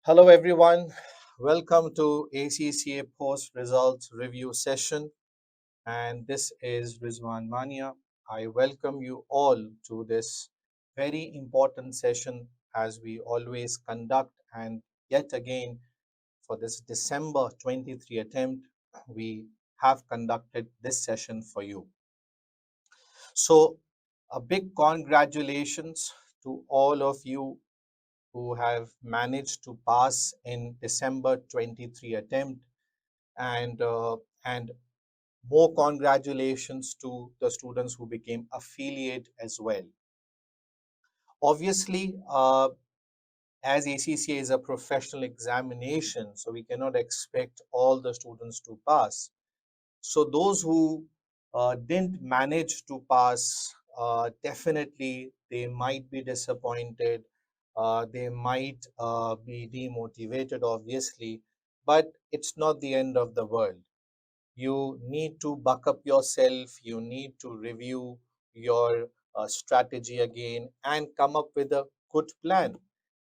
Hello, everyone. Welcome to ACCA Post Results Review Session. And this is Rizwan Mania. I welcome you all to this very important session as we always conduct. And yet again, for this December 23 attempt, we have conducted this session for you. So, a big congratulations to all of you who have managed to pass in December 23 attempt, and and more congratulations to the students who became affiliate as well. Obviously, as ACCA is a professional examination, so we cannot expect all the students to pass. So those who didn't manage to pass, definitely they might be disappointed. They might be demotivated, obviously, but it's not the end of the world. You need to buck up yourself. You need to review your strategy again and come up with a good plan.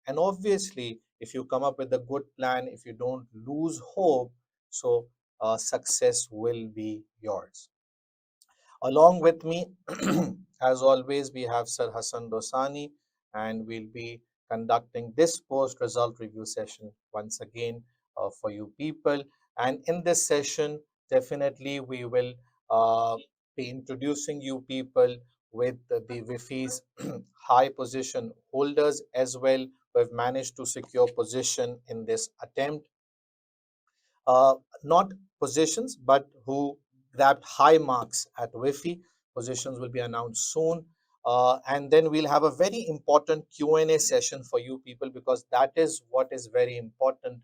And obviously, if you come up with a good plan, if you don't lose hope, so success will be yours. Along with me, as always, we have Sir Hassan Dosani, and we'll be conducting this post result review session once again for you people. And in this session, definitely we will uh, be introducing you people with the WIFI's high position holders as well, who have managed to secure position in this attempt. uh, Not positions, but who grabbed high marks at WIFI. Positions will be announced soon. And then we'll have a very important Q&A session for you people, because that is what is very important.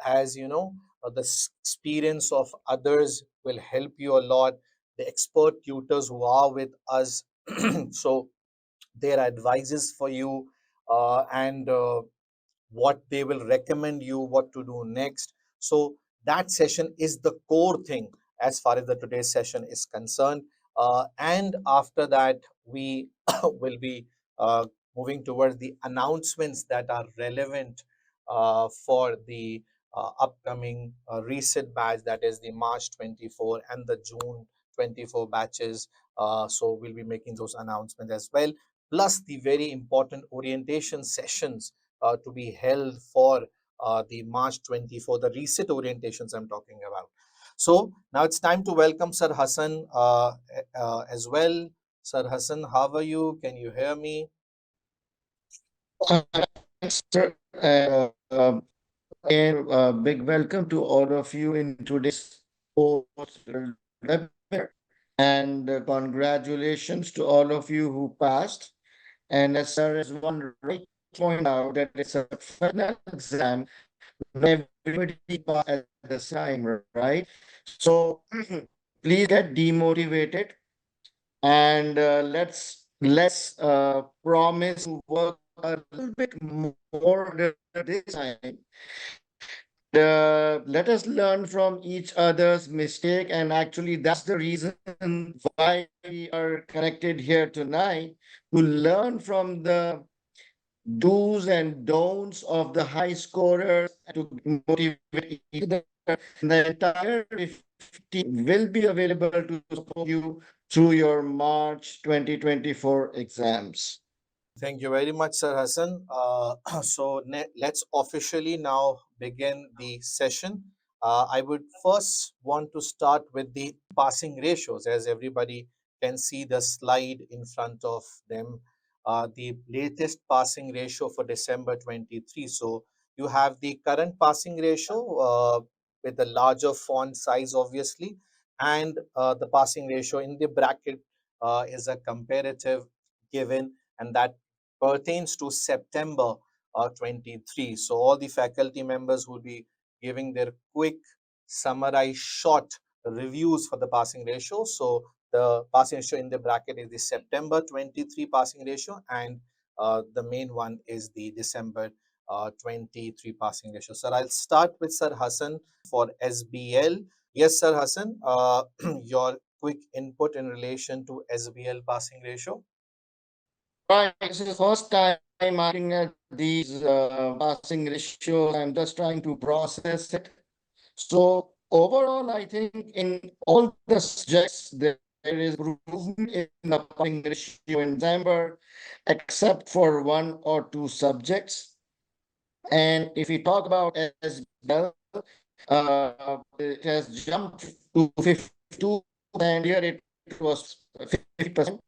As you know, the experience of others will help you a lot. The expert tutors who are with us, so their advices for you, and what they will recommend you what to do next. So that session is the core thing as far as the today's session is concerned. And after that, we will be moving towards the announcements that are relevant for the upcoming reset batch, that is the March 24 and the June 24 batches. So we'll be making those announcements as well, plus the very important orientation sessions to be held for the March 24, the reset orientations I'm talking about. So now it's time to welcome Sir Hassan as well. Sir Hassan, how are you? Can you hear me? Thanks, sir. Again, big welcome to all of you in today's post webinar. And congratulations to all of you who passed. And as Sir is one right point out that it's a final exam when everybody passes at the same time, right? So please get demotivated, and let's promise to work a little bit more this time. Let us learn from each other's mistake, and actually that's the reason why we are connected here tonight, to learn from the do's and don'ts of the high scorers, to motivate each other. The entire 50 will be available to support you through your March 2024 exams. Thank you very much, Sir Hassan. So let's officially now begin the session. I would first want to start with the passing ratios, as everybody can see the slide in front of them. The latest passing ratio for December 23. So you have the current passing ratio with the larger font size, obviously, and the passing ratio in the bracket is a comparative given, and that pertains to September 23. So all the faculty members will be giving their quick, summarized, short reviews for the passing ratio. So the passing ratio in the bracket is the September 23 passing ratio, and the main one is the December 23 passing ratio. Sir, I'll start with Sir Hassan for SBL. Yes, Sir Hassan, your quick input in relation to SBL passing ratio. Right, this is the first time looking at these passing ratios, I'm just trying to process it. So overall, I think in all the subjects, there is improvement in the passing ratio in December, except for one or two subjects. And if we talk about SBL, it has jumped to 52, and here it was 50%,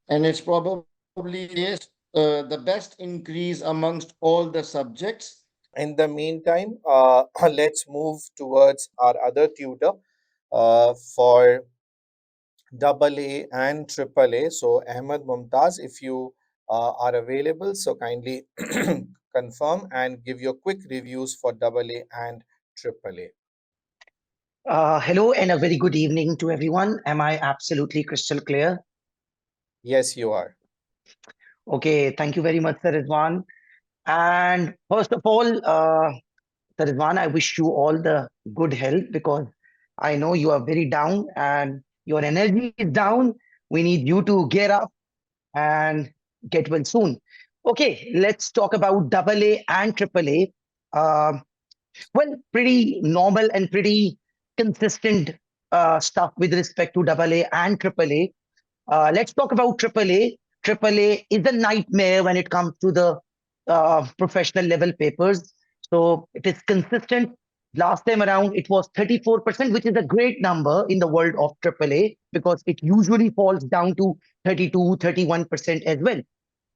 and it's probably is the best increase amongst all the subjects. In the meantime, let's move towards our other tutor for double A and triple A. So, Ahmed Mumtaz, if you are available, so kindly confirm and give your quick reviews for double A and triple A. Hello and a very good evening to everyone. Am I absolutely crystal clear? Yes, you are. Okay, thank you very much, Sir Rizwan. And first of all, Sir Rizwan, I wish you all the good health because I know you are very down and your energy is down. We need you to gear up and get well soon. Okay, let's talk about double A and triple A. Um Well, pretty normal and pretty consistent stuff with respect to double A and triple A. Let's talk about triple A. Triple A is a nightmare when it comes to the professional level papers. So it is consistent. Last time around, it was 34%, which is a great number in the world of triple A because it usually falls down to 32, 31% as well.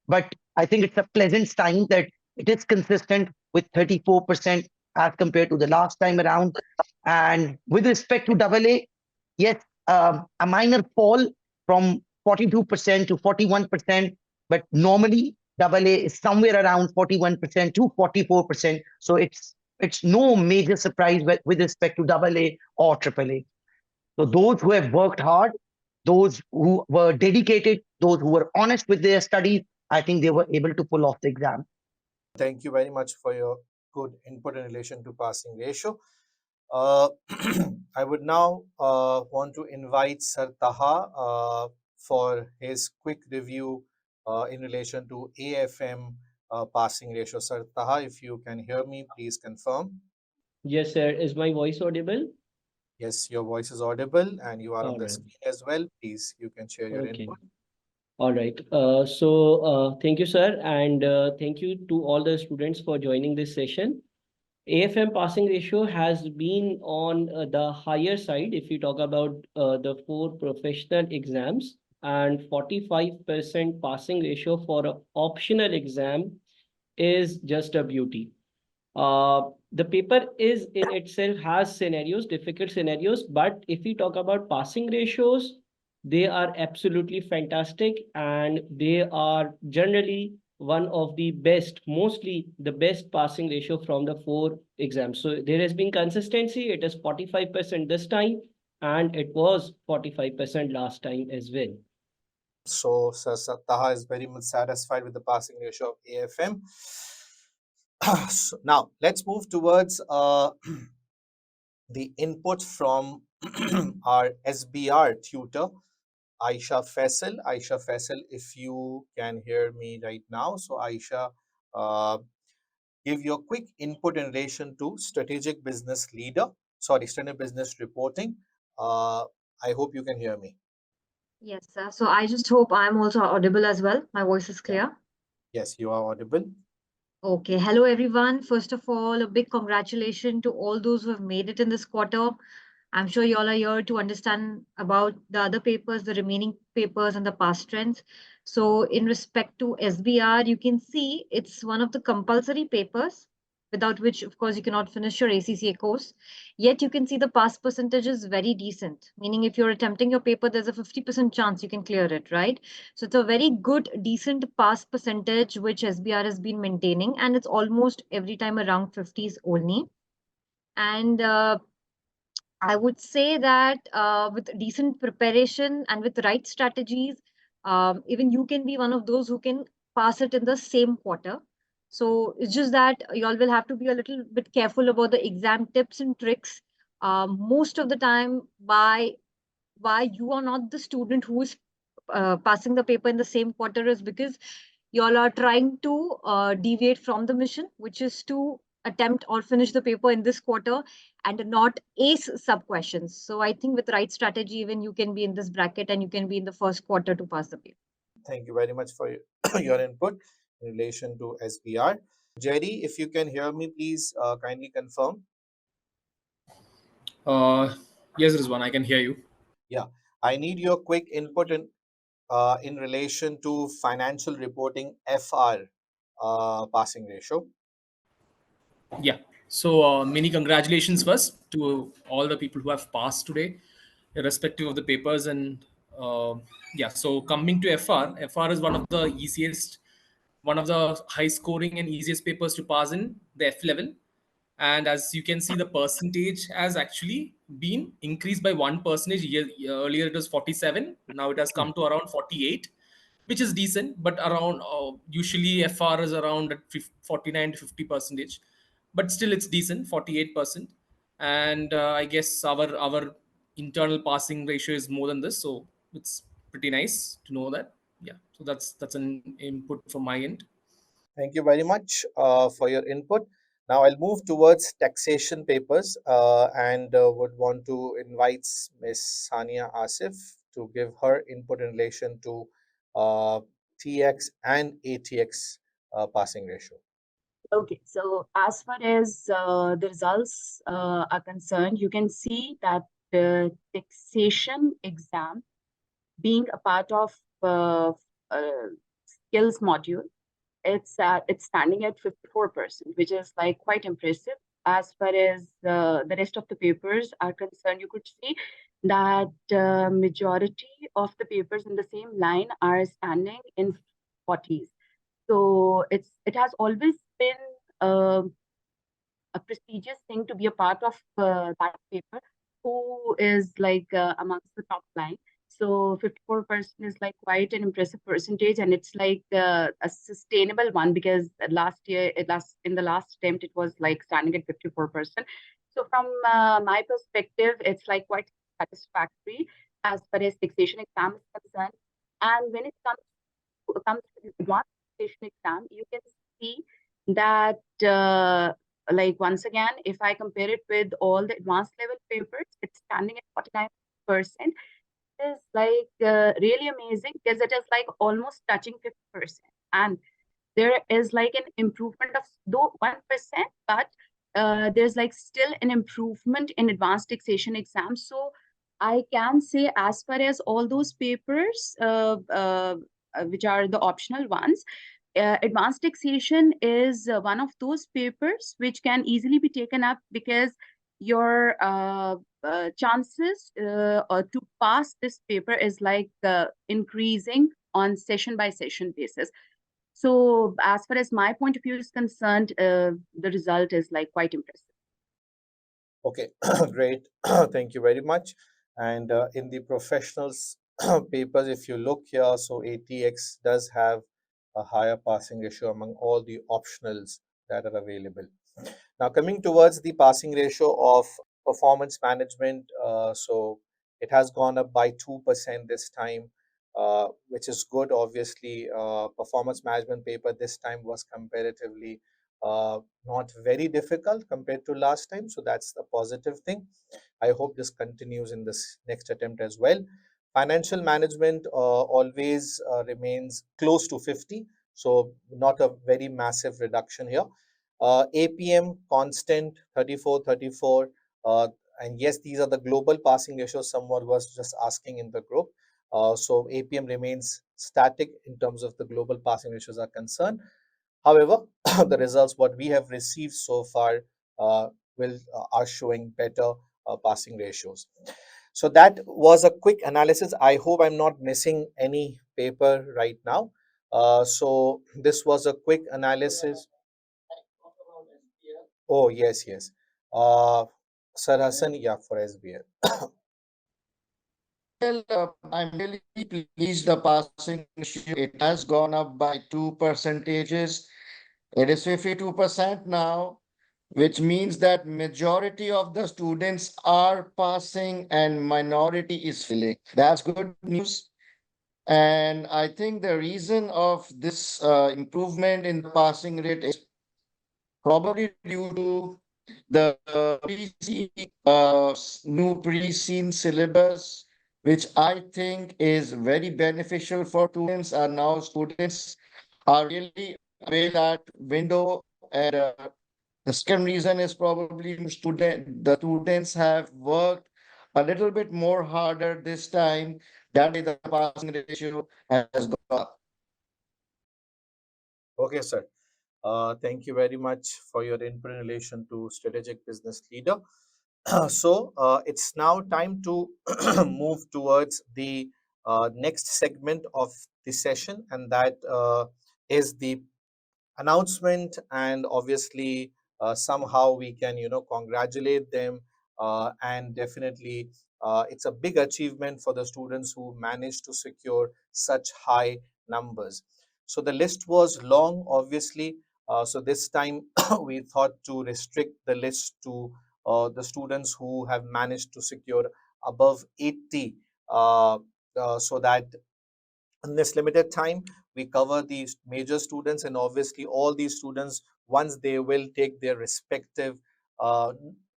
But I think it's a pleasant sign that it is consistent with 34% as compared to the last time around. And with respect to double A, yes, a minor fall from 42% to 41%, but normally double A is somewhere around 41% to 44%. So it's no major surprise with respect to double A or triple A. So those who have worked hard, those who were dedicated, those who were honest with their studies, I think they were able to pull off the exam. Thank you very much for your good input in relation to passing ratio. Uh, I would now want to invite Sir Taha for his quick review in relation to AFM passing ratio. Sir Taha, if you can hear me, please confirm. Yes, sir. Is my voice audible? Yes, your voice is audible and you are on All the right. screen as well. Please, you can share your Okay. input. All right. Thank you, sir, and thank you to all the students for joining this session. AFM passing ratio has been on the higher side if you talk about the four professional exams, and 45% passing ratio for an optional exam is just a beauty. The paper is in itself has scenarios, difficult scenarios, but if we talk about passing ratios, they are absolutely fantastic and they are generally one of the best, mostly the best passing ratio from the four exams. So there has been consistency. It is 45% this time and it was 45% last time as well. So, Sir Taha is very much satisfied with the passing ratio of AFM. So now, let's move towards the input from our SBR tutor, Aisha Faisal. Aisha Faisal, if you can hear me right now. So, Aisha, uh, give your quick input in relation to strategic business reporting. I hope you can hear me. Yes, sir. So I just hope I'm also audible as well. My voice is clear. Yes, you are audible. Okay. Hello, everyone. First of all, a big congratulations to all those who have made it in this quarter. I'm sure you all are here to understand about the other papers, the remaining papers, and the past trends. So, in respect to SBR, you can see it's one of the compulsory papers, without which, of course, you cannot finish your ACCA course. Yet, you can see the pass percentage is very decent, meaning if you're attempting your paper, there's a 50% chance you can clear it, right? So, it's a very good, decent pass percentage which SBR has been maintaining, and it's almost every time around 50s only. And I would say that with decent preparation and with the right strategies, even you can be one of those who can pass it in the same quarter. So it's just that you all will have to be a little bit careful about the exam tips and tricks. Most of the time, why you are not the student who is passing the paper in the same quarter is because y'all are trying to deviate from the mission, which is to attempt or finish the paper in this quarter and not ace sub questions. So I think with right strategy, even you can be in this bracket and you can be in the first quarter to pass the paper. Thank you very much for your input in relation to SBR. Jerry, if you can hear me, please kindly confirm. Yes, Rizwan, I can hear you. Yeah, I need your quick input in relation to financial reporting FR passing ratio. Yeah. So, many congratulations first to all the people who have passed today, irrespective of the papers. And yeah, so coming to FR is one of the easiest, one of the high scoring and easiest papers to pass in the F level. And as you can see, the percentage has actually been increased by 1%. Earlier it was 47, now it has come to around 48, which is decent, but around usually FR is around at 49 to 50 percentage, but still it's decent, 48%. And I guess our internal passing ratio is more than this, so it's pretty nice to know that. Yeah, so that's an input from my end. Thank you very much for your input. Now I'll move towards taxation papers and would want to invite Ms. Sania Asif to give her input in relation to TX and ATX passing ratio. Okay, so as far as the results are concerned, you can see that the taxation exam being a part of skills module, it's standing at 54%, which is like quite impressive. As far as the rest of the papers are concerned, you could see that majority of the papers in the same line are standing in 40s. So it has always been a prestigious thing to be a part of that paper, who is like amongst the top line. So 54% is like quite an impressive percentage, and it's like a sustainable one, because in the last attempt it was like standing at 54%. So from my perspective, it's like quite satisfactory as far as taxation exam is concerned. And when it comes to the advanced taxation exam, you can see that like once again, if I compare it with all the advanced level papers, it's standing at 49%. Is like really amazing, because it is like almost touching 50%, and there is like an improvement of though 1%, but there's like still an improvement in advanced taxation exams. So I can say, as far as all those papers which are the optional ones, advanced taxation is one of those papers which can easily be taken up, because your chances to pass this paper is like increasing on session by session basis. So as far as my point of view is concerned, the result is like quite impressive. Okay, great. Thank you very much. And in the professionals papers, if you look here, so ATX does have a higher passing ratio among all the optionals that are available. Now, coming towards the passing ratio of performance management, so it has gone up by 2% this time, which is good. Obviously, performance management paper this time was comparatively not very difficult compared to last time. So that's the positive thing. I hope this continues in this next attempt as well. Financial management always remains close to 50. So not a very massive reduction here. APM constant 34, 34. And yes, these are the global passing ratios. Someone was just asking in the group. So APM remains static in terms of the global passing ratios are concerned. However, the results what we have received so far are showing better passing ratios. So that was a quick analysis. I hope I'm not missing any paper right now. So this was a quick analysis. Oh, yes, yes. Sir Hassan, yeah, for SBL. Well, I'm really pleased the passing ratio. It has gone up by 2%. It is 52% now, which means that majority of the students are passing and minority is failing. That's good news. And I think the reason of this improvement in the passing rate is probably due to the new pre-seen syllabus, which I think is very beneficial for students. And now students are really aware that window. And the second reason is probably the students have worked a little bit more harder this time. That is the passing ratio has gone up. Okay, sir. Thank you very much for your input in relation to strategic business leader. So it's now time to move towards the next segment of the session, and that is the announcement. And obviously somehow we can congratulate them, and definitely it's a big achievement for the students who managed to secure such high numbers. So the list was long, obviously. So this time we thought to restrict the list to the students who have managed to secure above 80, so that in this limited time we cover these major students. And obviously all these students, once they will take their respective uh,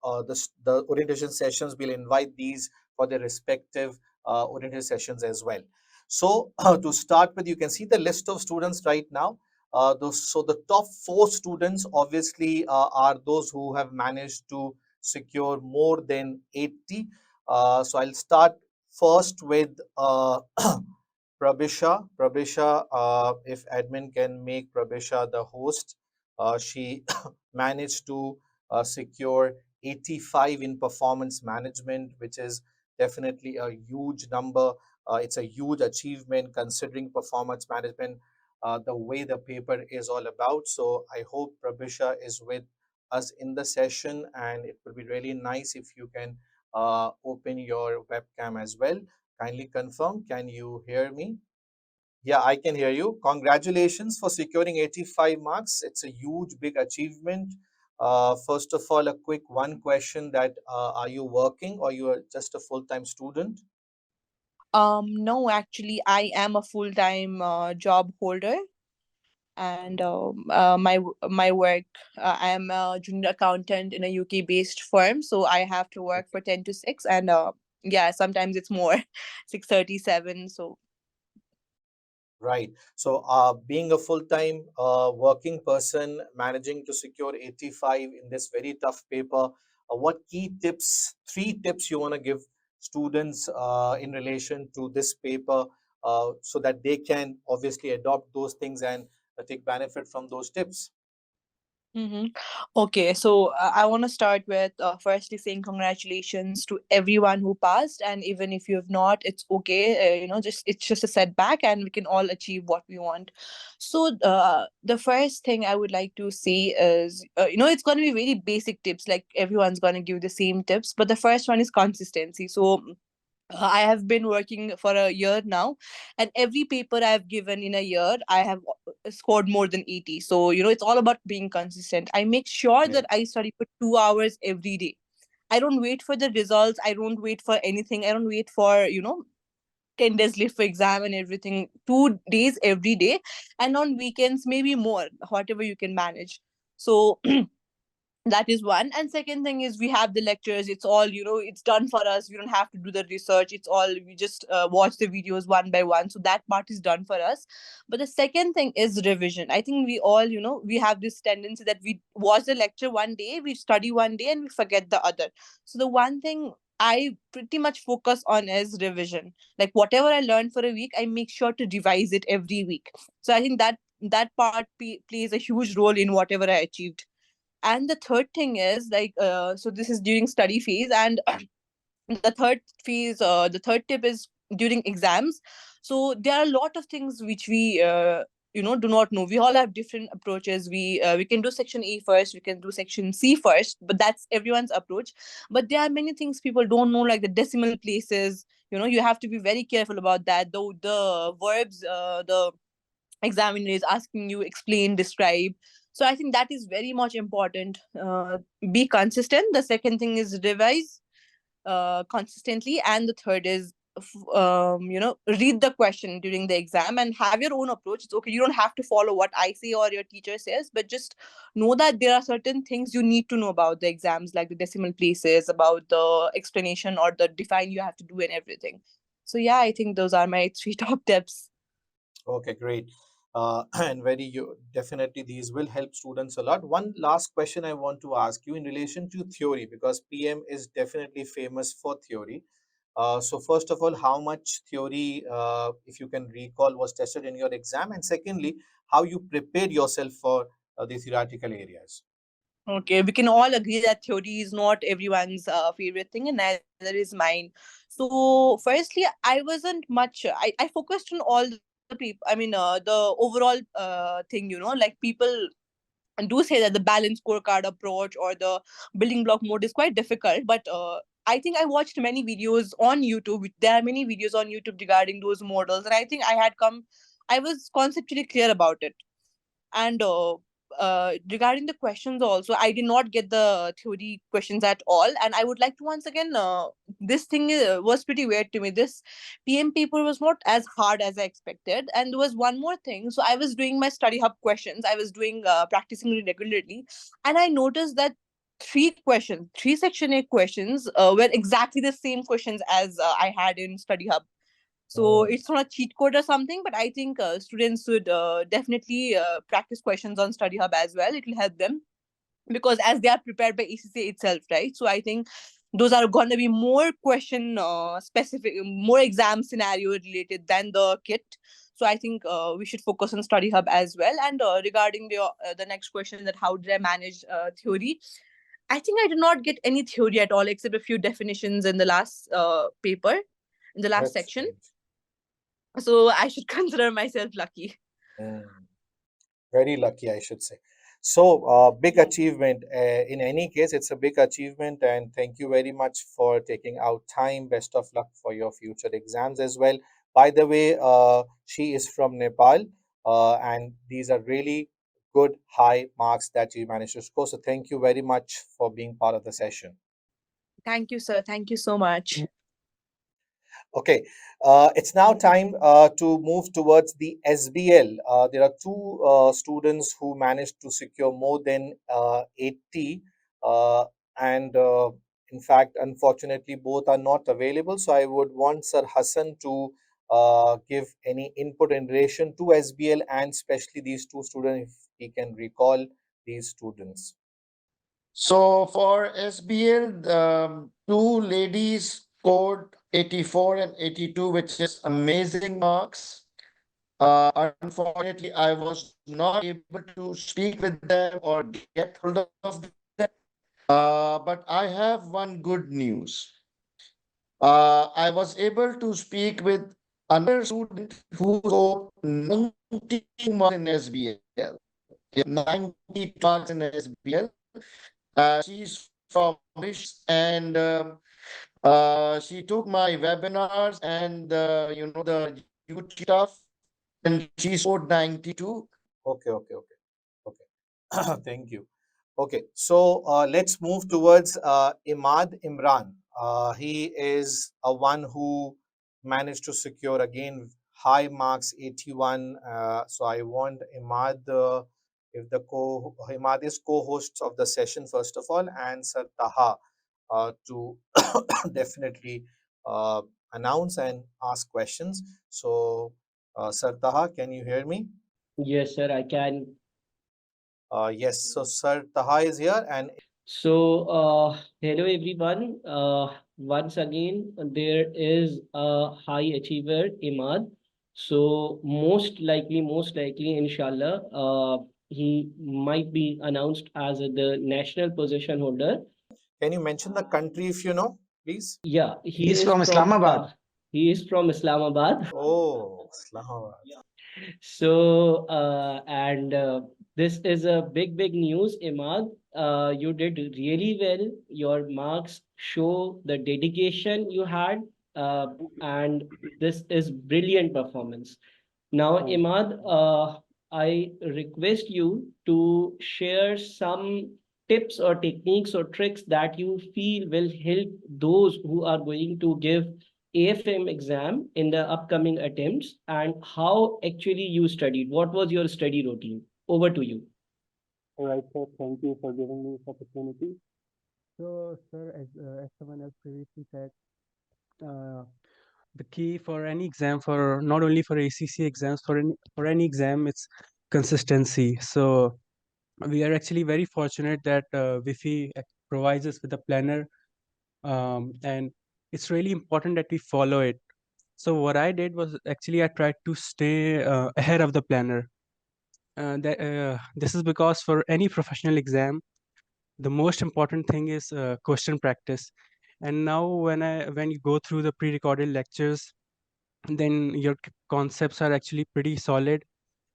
the orientation sessions, we'll invite these for their respective orientation sessions as well. So to start with, you can see the list of students right now. So the top 4 students obviously are those who have managed to secure more than 80. So I'll start first with Prabisha. Prabisha, if admin can make Prabisha the host, she managed to secure 85 in performance management, which is definitely a huge number. It's a huge achievement considering performance management, the way the paper is all about. So I hope Prabisha is with us in the session, and it will be really nice if you can open your webcam as well. Kindly confirm. Can you hear me? Yeah, I can hear you. Congratulations for securing 85 marks. It's a huge, big achievement. First of all, a quick one question that are you working or you are just a full-time student? No, actually, I am a full-time job holder, and my work. I am a junior accountant in a UK-based firm, so I have to work Okay. for 10 to 6, and yeah, sometimes it's more, 6:37. So Right. So, being a full-time working person, managing to secure 85 in this very tough paper, what key tips, 3 tips you want to give students in relation to this paper, so that they can obviously adopt those things and take benefit from those tips? Mm-hmm. Okay, so I want to start with firstly saying congratulations to everyone who passed, and even if you have not, it's okay. Just it's just a setback, and we can all achieve what we want. So the first thing I would like to say is, it's going to be very basic tips. Like everyone's going to give the same tips, but the first one is consistency. So I have been working for a year now, and every paper I've given in a year, I have scored more than 80. So, it's all about being consistent. I make sure that Right. I study for 2 hours every day. I don't wait for the results. I don't wait for anything. I don't wait for, 10 days left for exam and everything. 2 days every day. And on weekends, maybe more, whatever you can manage. So, that is one. And second thing is, we have the lectures. It's all, it's done for us. We don't have to do the research. It's all, we just watch the videos one by one, so that part is done for us. But the second thing is revision. I think we all, we have this tendency that we watch the lecture one day, we study one day, and we forget the other. So the one thing I pretty much focus on is revision. Like whatever I learned for a week, I make sure to revise it every week. So I think that part plays a huge role in whatever I achieved. And the third thing is, like, so this is during study phase, and the third tip is during exams. So there are a lot of things which we do not know. We all have different approaches. We can do section A first, we can do section C first, but that's everyone's approach. But there are many things people don't know, like the decimal places. You have to be very careful about that. Though the verbs, the examiner is asking you explain, describe. So I think that is very much important. Be consistent. The second thing is revise consistently, and the third is read the question during the exam and have your own approach. It's okay, you don't have to follow what I say or your teacher says, but just know that there are certain things you need to know about the exams, like the decimal places, about the explanation or the define you have to do and everything. So yeah, I think those are my 3 top tips. Okay, great. And definitely these will help students a lot. One last question I want to ask you in relation to theory, because PM is definitely famous for theory. So first of all, how much theory, if you can recall, was tested in your exam? And secondly, how you prepared yourself for the theoretical areas? Okay, we can all agree that theory is not everyone's favorite thing, and neither is mine. So, firstly, I wasn't much. I focused on all the people. I mean, the overall thing. Like people do say that the balanced scorecard approach or the building block mode is quite difficult, but I think I watched many videos on YouTube. There are many videos on YouTube regarding those models, and I think I was conceptually clear about it. And regarding the questions also, I did not get the theory questions at all. And I would like to once again, this thing was pretty weird to me. This PM paper was not as hard as I expected. And there was one more thing. So I was doing my study hub questions. I was doing practicing regularly. And I noticed that three section A questions were exactly the same questions as I had in study hub. So it's not a cheat code or something, but I think students should definitely practice questions on Study Hub as well. It will help them because as they are prepared by ACCA itself, right? So I think those are going to be more question specific, more exam scenario related than the kit. So I think we should focus on Study Hub as well. And regarding the next question, that how did I manage theory? I think I did not get any theory at all except a few definitions in the last paper, in the last That's section. great. So I should consider myself lucky. Very lucky, I should say. So, big achievement. In any case, it's a big achievement, and thank you very much for taking out time. Best of luck for your future exams as well. By the way, she is from Nepal, and these are really good high marks that you managed to score. So, thank you very much for being part of the session. Thank you, sir. Thank you so much. Okay, it's now time to move towards the SBL. There are two students who managed to secure more than 80, and in fact, unfortunately, both are not available. So I would want Sir Hassan to give any input in relation to SBL and especially these two students, if he can recall these students. So for SBL, the two ladies scored 84 and 82, which is amazing marks. Unfortunately, I was not able to speak with them or get hold of them. But I have one good news. I was able to speak with another student who scored 90 marks in SBL. 90 marks in SBL. She's from English, and she took my webinars and the YouTube stuff, and she scored 92. Okay. Thank you. Okay, so let's move towards Imad Imran. He is a one who managed to secure again high marks, 81. So I want Imad, if the Imad is co-host of the session first of all, and Sir Taha to definitely announce and ask questions. So, Sir Taha, can you hear me? Yes, sir, I can. Yes, so Sir Taha is here, and So, hello everyone. Once again, there is a high achiever, Imad. So, most likely, inshallah, he might be announced as the national position holder. can you mention the country if you know, please? Yeah, He's from Islamabad. he is from Islamabad. Oh, Islamabad. So, this is a big news, Imad. You did really well. Your marks show the dedication you had, and this is brilliant performance. Now, Imad, I request you to share some tips or techniques or tricks that you feel will help those who are going to give AFM exam in the upcoming attempts and how actually you studied? What was your study routine? Over to you. All right, sir. Thank you for giving me this opportunity. So, sir, as someone else previously said, uh, the key for any exam, for not only for ACC exams, for any exam, it's consistency. So, we are actually very fortunate that Wi-Fi provides us with a planner, and it's really important that we follow it. So, what I did was actually I tried to stay ahead of the planner. This is because for any professional exam, the most important thing is question practice. And now when you go through the pre-recorded lectures, then your concepts are actually pretty solid,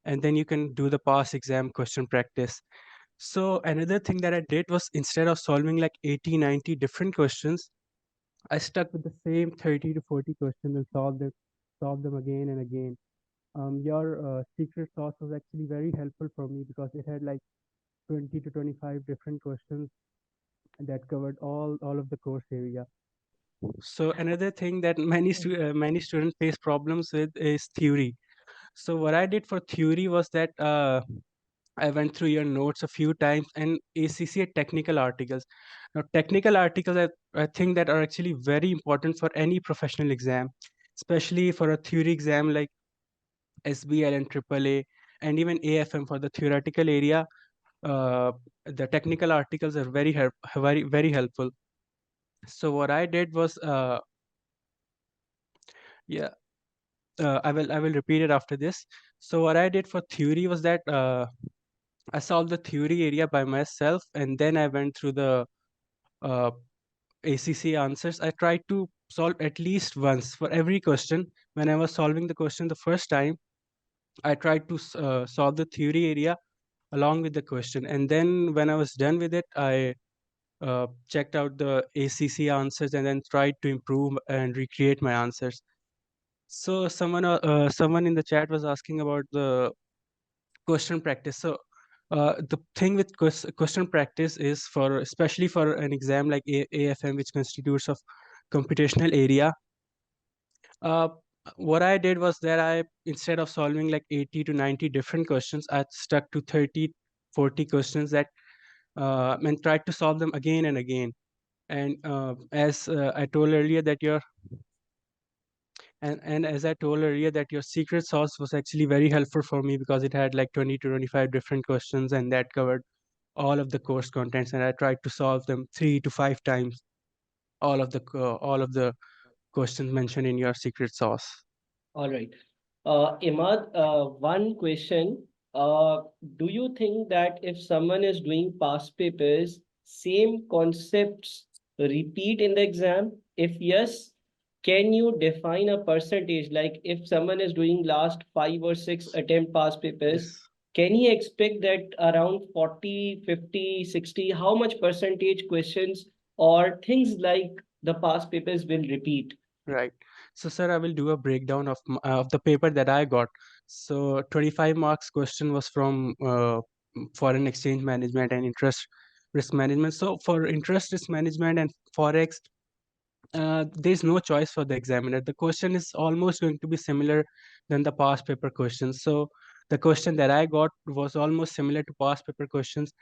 and then you can do the past exam question practice. So another thing that I did was, instead of solving like 80 90 different questions, I stuck with the same 30 to 40 questions and solved them again and again. Your secret sauce was actually very helpful for me because it had like 20 to 25 different questions that covered all of the course area. So another thing that many students face problems with is theory. So what I did for theory was that I went through your notes a few times and ACCA technical articles. Now technical articles I think that are actually very important for any professional exam, especially for a theory exam like SBL and AAA, and even AFM for the theoretical area. The technical articles are very helpful. So what I did was, yeah, I will repeat it after this. So what I did for theory was that I solved the theory area by myself, and then I went through the uh, ACC answers. I tried to solve at least once for every question. When I was solving the question the first time, I tried to solve the theory area along with the question, and then when I was done with it, I checked out the ACC answers and then tried to improve and recreate my answers. So someone in the chat was asking about the question practice. So the thing with question practice is, for especially for an exam like AFM, which constitutes of computational area. Uh, what I did was that I, instead of solving like 80 to 90 different questions, I stuck to 30, 40 questions that and tried to solve them again and again. And as I told earlier that your and as I told earlier that your secret sauce was actually very helpful for me because it had like 20 to 25 different questions, and that covered all of the course contents, and I tried to solve them 3 to 5 times, all of the questions mentioned in your secret sauce. All right. Imad, one question. Do you think that if someone is doing past papers, same concepts repeat in the exam? If yes, can you define a percentage? Like if someone is doing last 5 or 6 attempt past papers, Yes. can he expect that around 40, 50, 60, how much percentage questions or things like the past papers will repeat? Right. So, sir, I will do a breakdown of the paper that I got. So, 25 marks question was from foreign exchange management and interest risk management. So, for interest risk management and forex, there's no choice for the examiner. The question is almost going to be similar than the past paper questions. So, the question that I got was almost similar to past paper questions,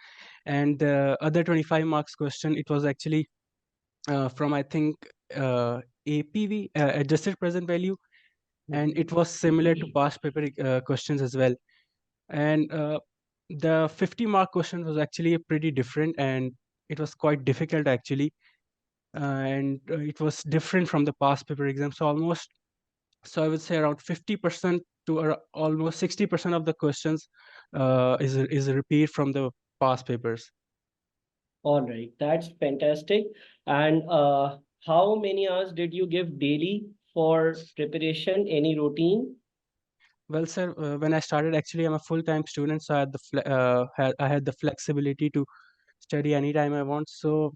and the other 25 marks question, it was actually from, I think, APV, adjusted present value, and it was similar to past paper questions as well. And the 50-mark question was actually pretty different, and it was quite difficult actually, and it was different from the past paper exam. So I would say around 50% to almost 60% of the questions is a repeat from the past papers. All right, that's fantastic. And how many hours did you give daily for preparation? Any routine? Well, sir, when I started, actually, I'm a full-time student, so I had the flexibility to study anytime I want. So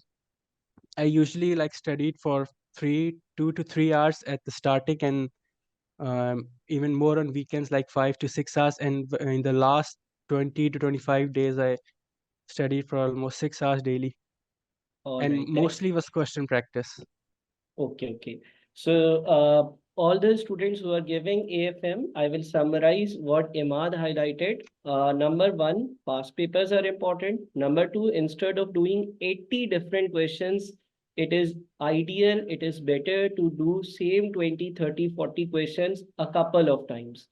I usually like studied for 2 to 3 hours at the starting, and even more on weekends, like 5 to 6 hours. And in the last 20 to 25 days, I studied for almost 6 hours daily, All and right, mostly was question practice. okay, okay. So all the students who are giving AFM, I will summarize what Imad highlighted. Number one, past papers are important. Number two, instead of doing 80 different questions, it is ideal, it is better to do same 20, 30, 40 questions a couple of times.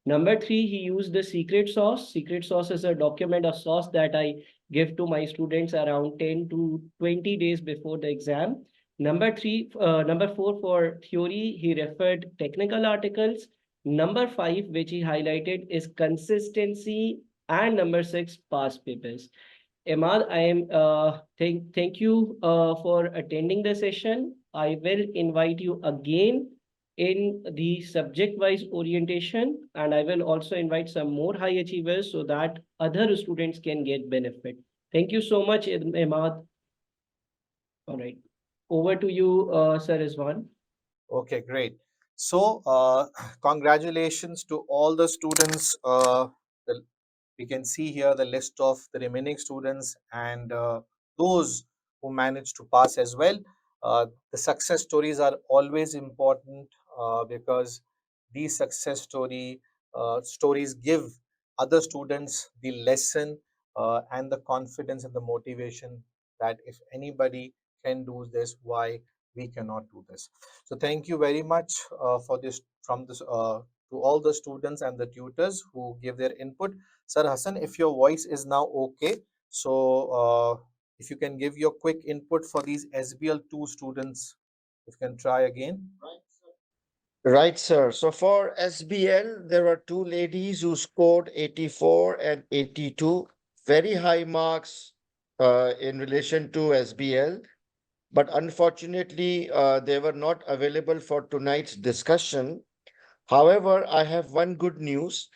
Number three, he used the secret sauce. Secret sauce is a document, a sauce that I give to my students around 10 to 20 days before the exam. Number four, for theory, he referred technical articles. Number five, which he highlighted, is consistency. And number six, past papers. Emad, I am thank you for attending the session. I will invite you again in the subject-wise orientation, and I will also invite some more high achievers so that other students can get benefit. Thank you so much, Emad. All right. Over to you, Sir Rizwan. Okay, great. So, congratulations to all the students. We can see here the list of the remaining students and those who managed to pass as well. The success stories are always important because these stories give other students the lesson and the confidence and the motivation that if anybody can do this, why we cannot do this. So thank you very much for this from this to all the students and the tutors who give their input. Sir Hassan, if your voice is now okay, so if you can give your quick input for these SBL2 students, if you can try again. Right, sir. So for SBL, there were two ladies who scored 84 and 82, very high marks in relation to SBL. But unfortunately, they were not available for tonight's discussion. However, I have one good news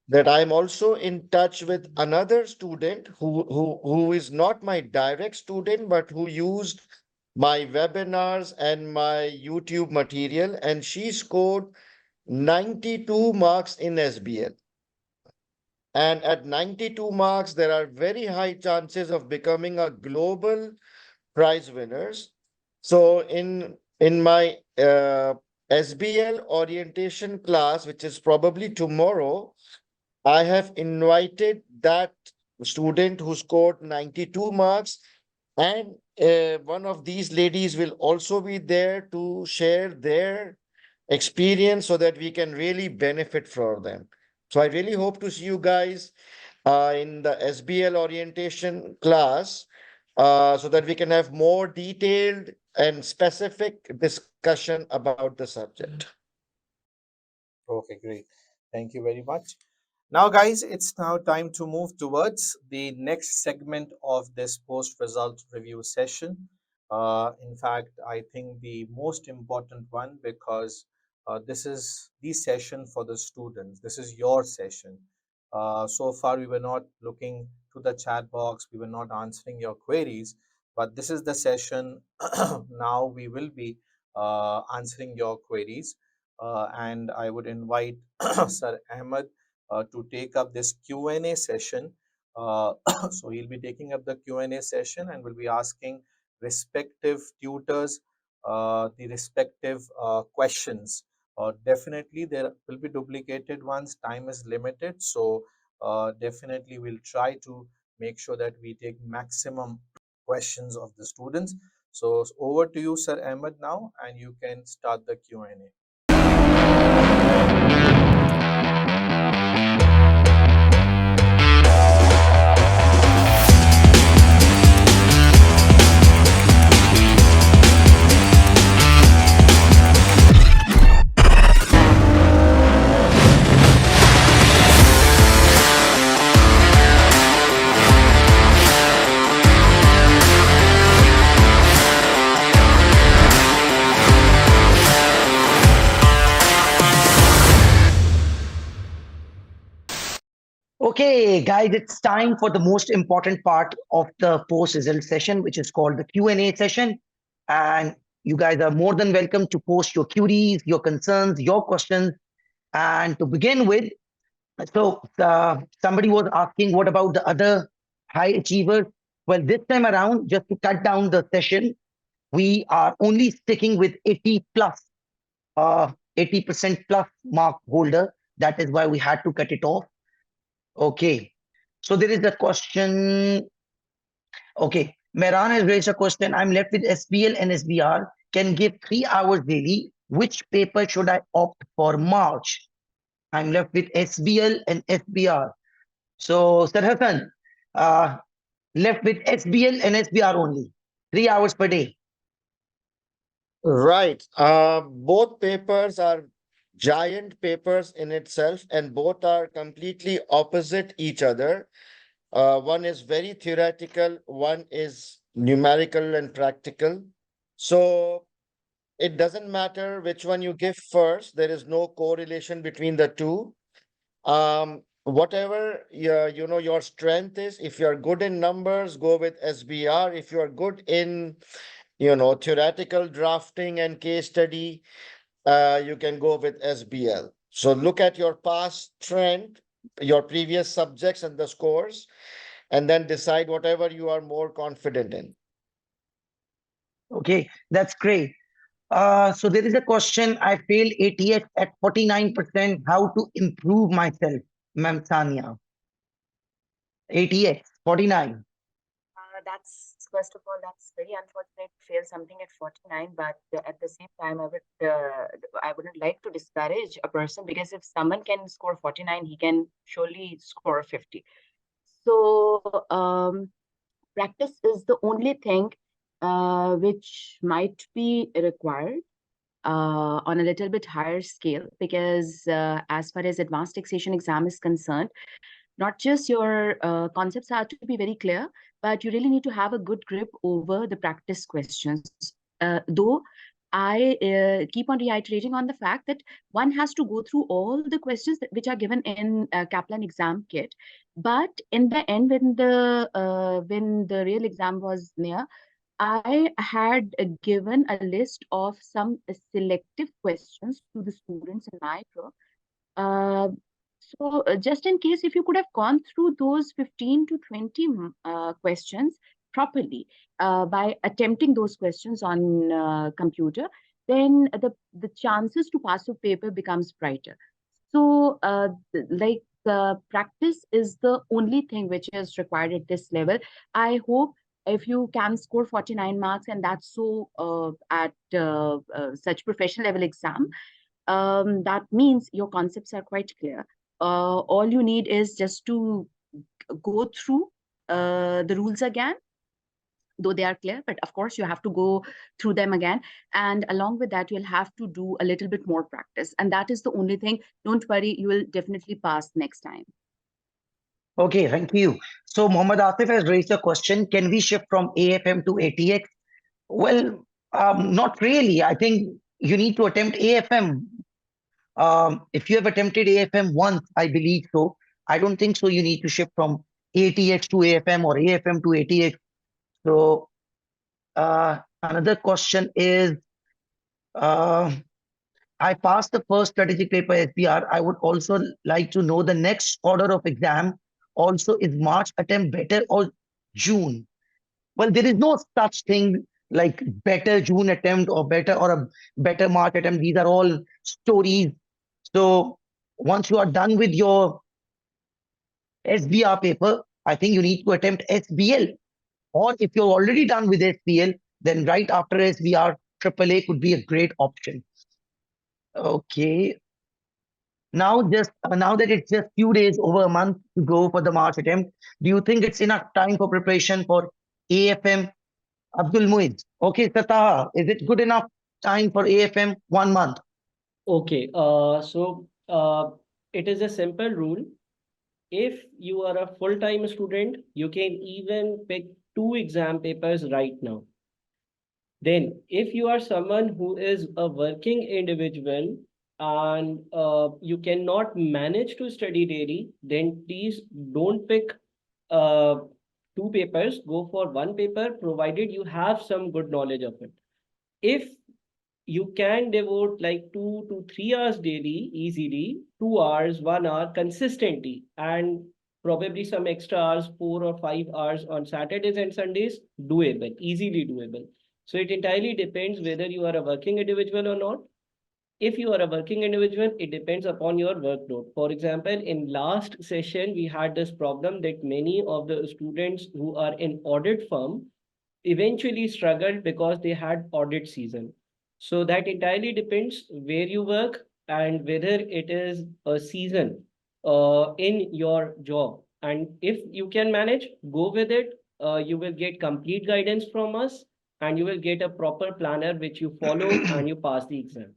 that I'm also in touch with another student who is not my direct student, but who used my webinars and my YouTube material, and she scored 92 marks in SBL. And at 92 marks, there are very high chances of becoming a global prize winners. So in my SBL orientation class, which is probably tomorrow, I have invited that student who scored 92 marks, and one of these ladies will also be there to share their experience so that we can really benefit from them. So I really hope to see you guys in the SBL orientation class so that we can have more detailed and specific discussion about the subject. Okay, great. Thank you very much. Now, guys, it's now time to move towards the next segment of this post-result review session. In fact, I think the most important one because this is the session for the students. This is your session. So far, we were not looking to the chat box. We were not answering your queries, but this is the session. Now we will be answering your queries. And I would invite Sir Ahmed to take up this Q&A session. So he'll be taking up the Q&A session and will be asking respective tutors the respective questions. Definitely there will be duplicated ones. Time is limited, so definitely we'll try to make sure that we take maximum questions of the students. So over to you, Sir Ahmed, now, and you can start the Q&A. Okay, guys, it's time for the most important part of the post-result session, which is called the Q&A session. And you guys are more than welcome to post your queries, your concerns, your questions. And to begin with, so somebody was asking, what about the other high achievers? Well, this time around, just to cut down the session, we are only sticking with 80 plus. 80% plus mark holder. That is why we had to cut it off. Okay. So there is a question. Okay. Mehran has raised a question. I'm left with SBL and SBR. Can give 3 hours daily. Which paper should I opt for March? I'm left with SBL and SBR. So, Sir Hassan, left with SBL and SBR only. 3 hours per day. Right. Both papers are giant papers in itself, and both are completely opposite each other. One is very theoretical, one is numerical and practical. So it doesn't matter which one you give first. There is no correlation between the two. Whatever your strength is, if you're good in numbers, go with SBR. If you're good in theoretical drafting and case study, you can go with SBL. So look at your past trend, your previous subjects and the scores, and then decide whatever you are more confident in. Okay, that's great. So there is a question. I failed ATX at 49%. How to improve myself, Ma'am Sania? ATX 49. That's first of all, that's very unfortunate to fail something at 49. But at the same time, I wouldn't like to discourage a person, because if someone can score 49, he can surely score 50. So practice is the only thing which might be required on a little bit higher scale, because as far as advanced taxation exam is concerned, not just your concepts have to be very clear, but you really need to have a good grip over the practice questions. Though I keep on reiterating on the fact that one has to go through all the questions which are given in Kaplan exam kit. But in the end, when the real exam was near, I had given a list of some selective questions to the students in my group. So just in case, if you could have gone through those 15 to 20 questions properly by attempting those questions on computer, then the chances to pass a paper becomes brighter. So practice is the only thing which is required at this level. I hope if you can score 49 marks, and that's so at such professional level exam, that means your concepts are quite clear. All you need is just to go through the rules again, though they are clear, but of course you have to go through them again. And along with that, you'll have to do a little bit more practice. And that is the only thing. Don't worry, you will definitely pass next time. Okay, thank you. So Mohammad Asif has raised a question. Can we shift from AFM to ATX? Well, not really. I think you need to attempt AFM. If you have attempted AFM once, I believe so. I don't think so. You need to shift from ATX to AFM or AFM to ATX. So another question is, I passed the first strategic paper SBR. I would also like to know the next order of exam. Also, is March attempt better or June? Well, there is no such thing like better June attempt or a better March attempt. These are all stories. So once you are done with your SBR paper, I think you need to attempt SBL. Or if you're already done with SBL, then right after SBR, AAA could be a great option. Okay. Now that it's just few days, over a month to go for the March attempt, do you think it's enough time for preparation for AFM? Abdul Muiz. Okay, Tata, is it good enough time for AFM 1 month? Okay, it is a simple rule. If you are a full-time student, you can even pick 2 exam papers right now. Then, if you are someone who is a working individual and you cannot manage to study daily, then please don't pick 2 papers. Go for 1 paper, provided you have some good knowledge of it. If you can devote like 2 to 3 hours daily, easily, 2 hours, 1 hour consistently, and probably some extra hours, 4 or 5 hours on Saturdays and Sundays, doable, easily doable. So it entirely depends whether you are a working individual or not. If you are a working individual, it depends upon your workload. For example, in last session, we had this problem that many of the students who are in audit firm eventually struggled because they had audit season. So that entirely depends where you work and whether it is a season in your job. And if you can manage, go with it. You will get complete guidance from us and you will get a proper planner which you follow and you pass the exam.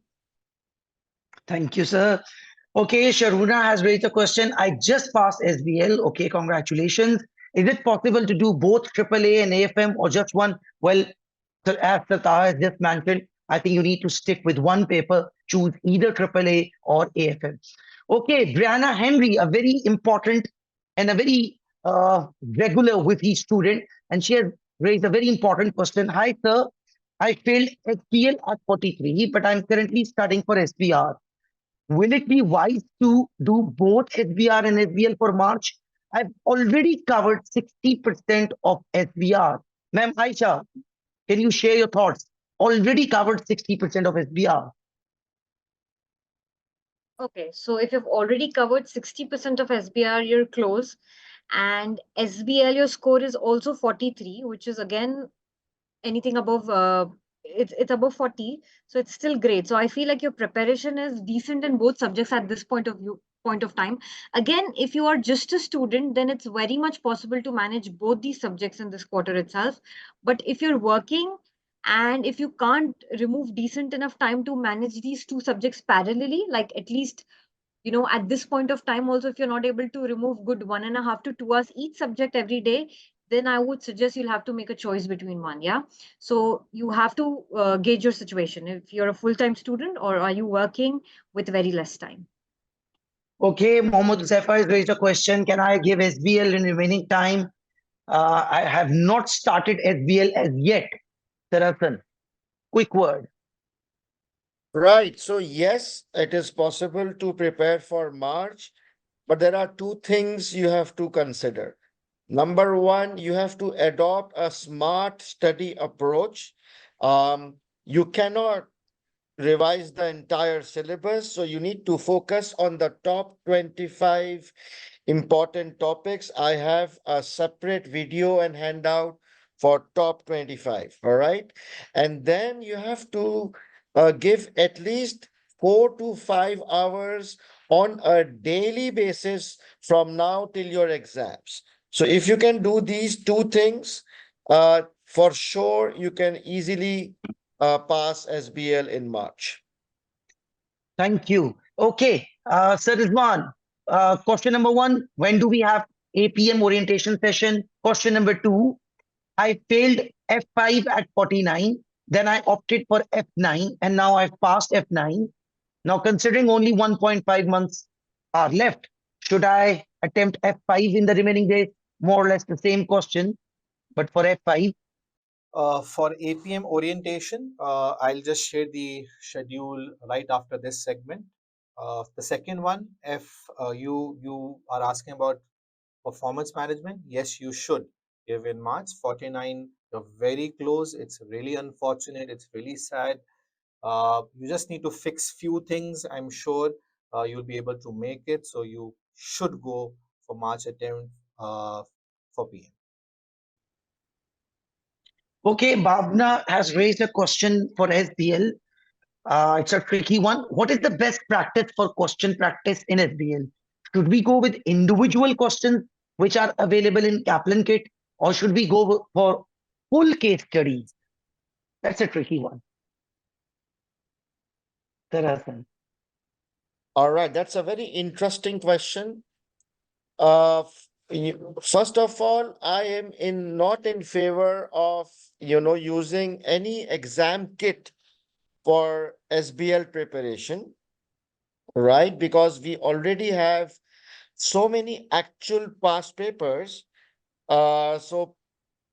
Thank you, sir. Okay, Sharuna has raised a question. I just passed SBL. Okay, congratulations. Is it possible to do both AAA and AFM or just one? Well, as Taha has just mentioned, I think you need to stick with one paper, choose either AAA or AFM. Okay, Brianna Henry, a very important and a very regular with each student, and she has raised a very important question. Hi, sir. I failed SPL at 43, but I'm currently studying for SBR. Will it be wise to do both SBR and SBL for March? I've already covered 60% of SBR. Ma'am Aisha, can you share your thoughts? Already covered 60% of SBR. Okay, so if you've already covered 60% of SBR, you're close. And SBL, your score is also 43, which is again anything above it's above 40, so it's still great. So I feel like your preparation is decent in both subjects at this point of time. Again, if you are just a student, then it's very much possible to manage both these subjects in this quarter itself. But if you're working and if you can't remove decent enough time to manage these two subjects parallelly, like at least at this point of time also, if you're not able to remove good 1.5 to 2 hours each subject every day, then I would suggest you'll have to make a choice between one. Yeah. So you have to gauge your situation. If you're a full-time student or are you working with very less time? Okay, Mohammed Zephyr has raised a question. Can I give SBL in remaining time? I have not started SBL as yet. Sarasan, quick word. Right. So yes, it is possible to prepare for March, but there are two things you have to consider. Number one, you have to adopt a smart study approach. You cannot revise the entire syllabus, so you need to focus on the top 25 important topics. I have a separate video and handout for top 25, all right? And then you have to give at least 4 to 5 hours on a daily basis from now till your exams. So if you can do these two things, for sure you can easily pass SBL in March. Thank you. Okay, Sir Rizwan, question number one, when do we have APM orientation session? Question number two, I failed F5 at 49, then I opted for F9, and now I've passed F9. Now, considering only 1.5 months are left, should I attempt F5 in the remaining days? More or less the same question, but for F5. For APM orientation, I'll just share the schedule right after this segment. The second one, if you are asking about performance management, yes, you should give in March. 49, you're very close. It's really unfortunate. It's really sad. You just need to fix few things. I'm sure you'll be able to make it. So you should go for March attempt for PM. Okay, Bhavna has raised a question for SBL. It's a tricky one. What is the best practice for question practice in SBL? Should we go with individual questions which are available in Kaplan Kit, or should we go for full case study? That's a tricky one. Tarasan. All right, that's a very interesting question. First of all, I am not in favor of using any exam kit for SBL preparation, right? Because we already have so many actual past papers. So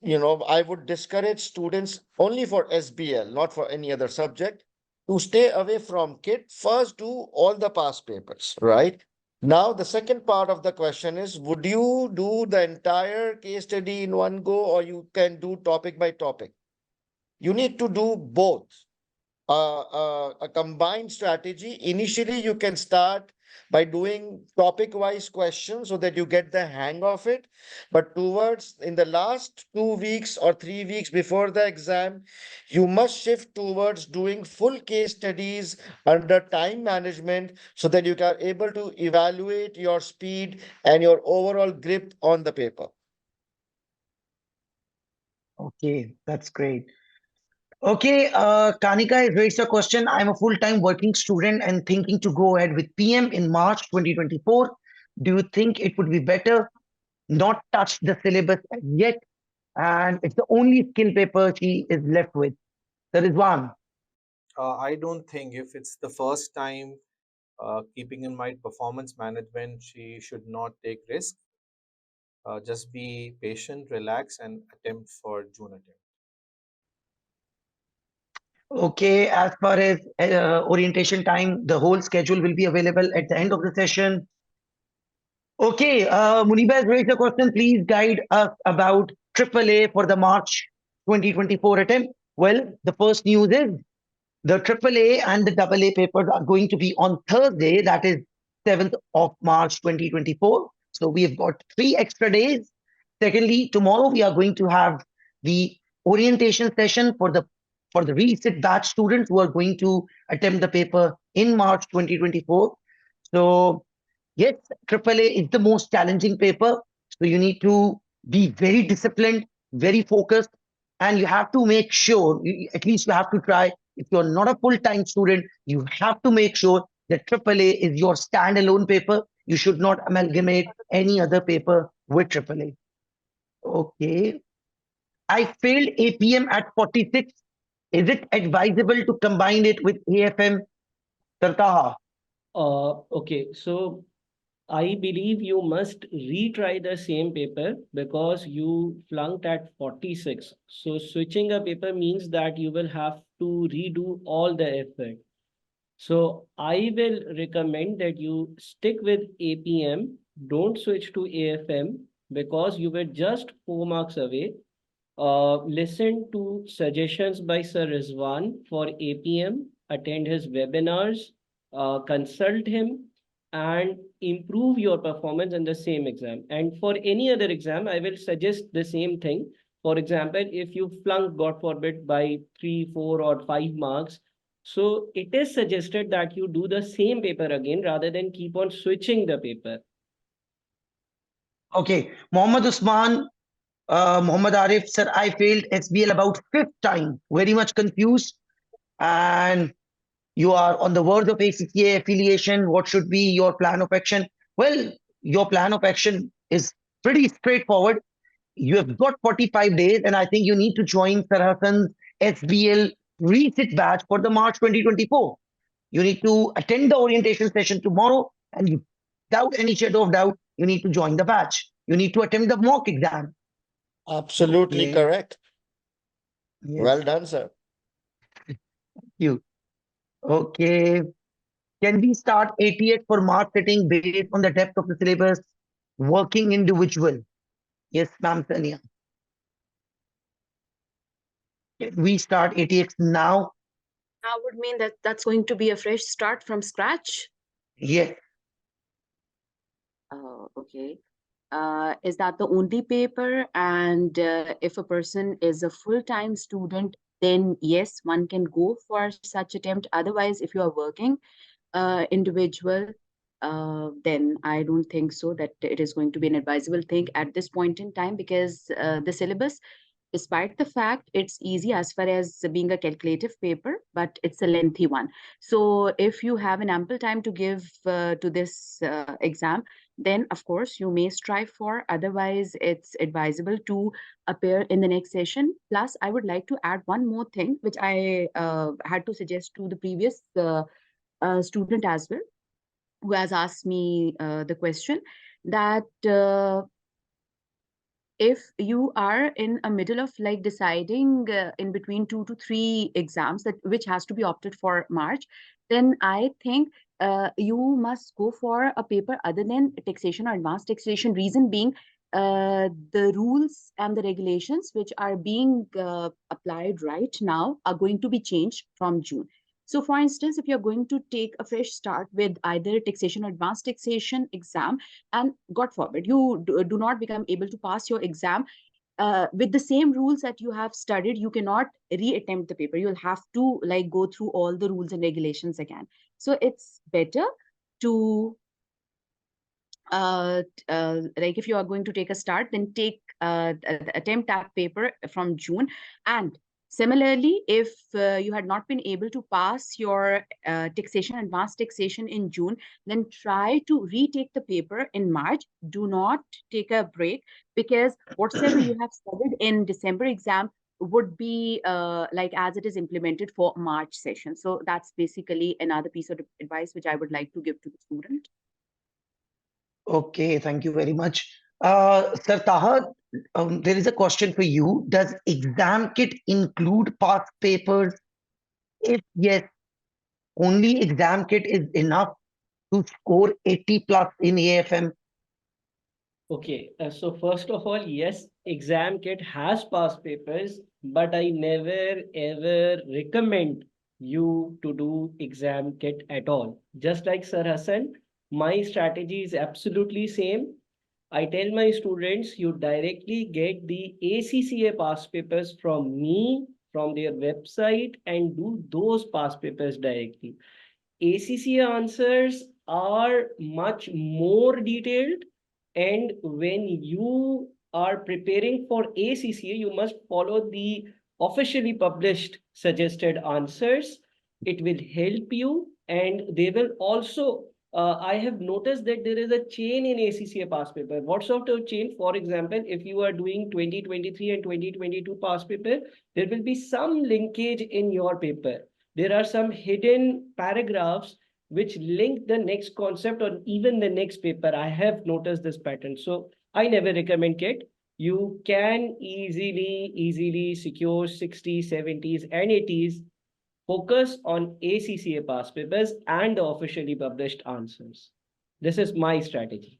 I would discourage students only for SBL, not for any other subject, to stay away from kit. First, do all the past papers, right? Now, the second part of the question is, would you do the entire case study in one go, or you can do topic by topic? You need to do both. a combined strategy. Initially, you can start by doing topic-wise questions so that you get the hang of it. But towards in the last 2 weeks or 3 weeks before the exam, you must shift towards doing full case studies under time management so that you are able to evaluate your speed and your overall grip on the paper. Okay, that's great. Okay, Kanika has raised a question. I'm a full-time working student and thinking to go ahead with PM in March 2024. Do you think it would be better not touch the syllabus as yet? And it's the only skill paper she is left with. There is one. I don't think if it's the first time, keeping in mind performance management, she should not take risk. Just be patient, relax, and attempt for June attempt. Okay, as far as orientation time, the whole schedule will be available at the end of the session. Okay, Muniba has raised a question. Please guide us about AAA for the March 2024 attempt. Well, the first news is the AAA and the AA papers are going to be on Thursday, that is 7th of March 2024. So we have got 3 extra days. Secondly, tomorrow we are going to have the orientation session for the resit batch students who are going to attempt the paper in March 2024. So yes, AAA is the most challenging paper. So you need to be very disciplined, very focused, and you have to make sure, at least you have to try. If you're not a full-time student, you have to make sure that AAA is your standalone paper. You should not amalgamate any other paper with AAA. Okay. I failed APM at 46. Is it advisable to combine it with AFM? Tartaha. Okay, so I believe you must retry the same paper because you flunked at 46. So switching a paper means that you will have to redo all the effort. So I will recommend that you stick with APM, don't switch to AFM because you were just 4 marks away. Listen to suggestions by Sir Rizwan for APM, attend his webinars, consult him, and improve your performance in the same exam. And for any other exam, I will suggest the same thing. For example, if you flunk, God forbid, by 3, 4, or 5 marks, so it is suggested that you do the same paper again rather than keep on switching the paper. Okay, Mohammad Usman, Muhammad Arif, sir, I failed SBL about 5th time. Very much confused. And you are on the verge of ACCA affiliation. What should be your plan of action? Well, your plan of action is pretty straightforward. You have got 45 days, and I think you need to join Sir Hassan's SBL resit batch for the March 2024. You need to attend the orientation session tomorrow, and without any shadow of doubt, you need to join the batch. You need to attempt the mock exam. Absolutely Okay. correct. Yes. Well done, sir. You. Okay. Can we start ATX for mark setting based on the depth of the syllabus? Working individual. Yes, ma'am, Sania. Can we start ATX now? That would mean that that's going to be a fresh start from scratch. Yes. Okay. Is that the only paper? And if a person is a full-time student, then yes, one can go for such attempt. Otherwise, if you are working individual, then I don't think so that it is going to be an advisable thing at this point in time because the syllabus, despite the fact it's easy as far as being a calculative paper, but it's a lengthy one. So if you have an ample time to give to this exam, then of course you may strive for. Otherwise, it's advisable to appear in the next session. Plus, I would like to add one more thing, which I had to suggest to the previous student as well, who has asked me the question that if you are in a middle of like deciding in between 2 to 3 exams that which has to be opted for March, then I think you must go for a paper other than taxation or advanced taxation. Reason being, the rules and the regulations which are being applied right now are going to be changed from June. So for instance, if you're going to take a fresh start with either taxation or advanced taxation exam, and God forbid, you do not become able to pass your exam with the same rules that you have studied, you cannot reattempt the paper. You'll have to like go through all the rules and regulations again. So it's better to like if you are going to take a start, then take attempt that paper from June. And similarly, if you had not been able to pass your taxation, advanced taxation in June, then try to retake the paper in March. Do not take a break, because whatsoever you have studied in December exam would be like as it is implemented for March session. So that's basically another piece of advice which I would like to give to the student. Okay, thank you very much. Sir Taha, there is a question for you. Does exam kit include past papers? If yes, only exam kit is enough to score 80 plus in AFM? Okay, so first of all, yes, exam kit has past papers, but I never ever recommend you to do exam kit at all. Just like Sir Hassan, my strategy is absolutely same. I tell my students, you directly get the ACCA past papers from me, from their website, and do those past papers directly. ACCA answers are much more detailed, and when you are preparing for ACCA, you must follow the officially published suggested answers. It will help you, and they will also. I have noticed that there is a chain in ACCA past paper. What sort of chain? For example, if you are doing 2023 and 2022 past paper, there will be some linkage in your paper. There are some hidden paragraphs which link the next concept or even the next paper. I have noticed this pattern. So I never recommend it. You can easily secure 60s, 70s, and 80s. Focus on ACCA past papers and the officially published answers. This is my strategy.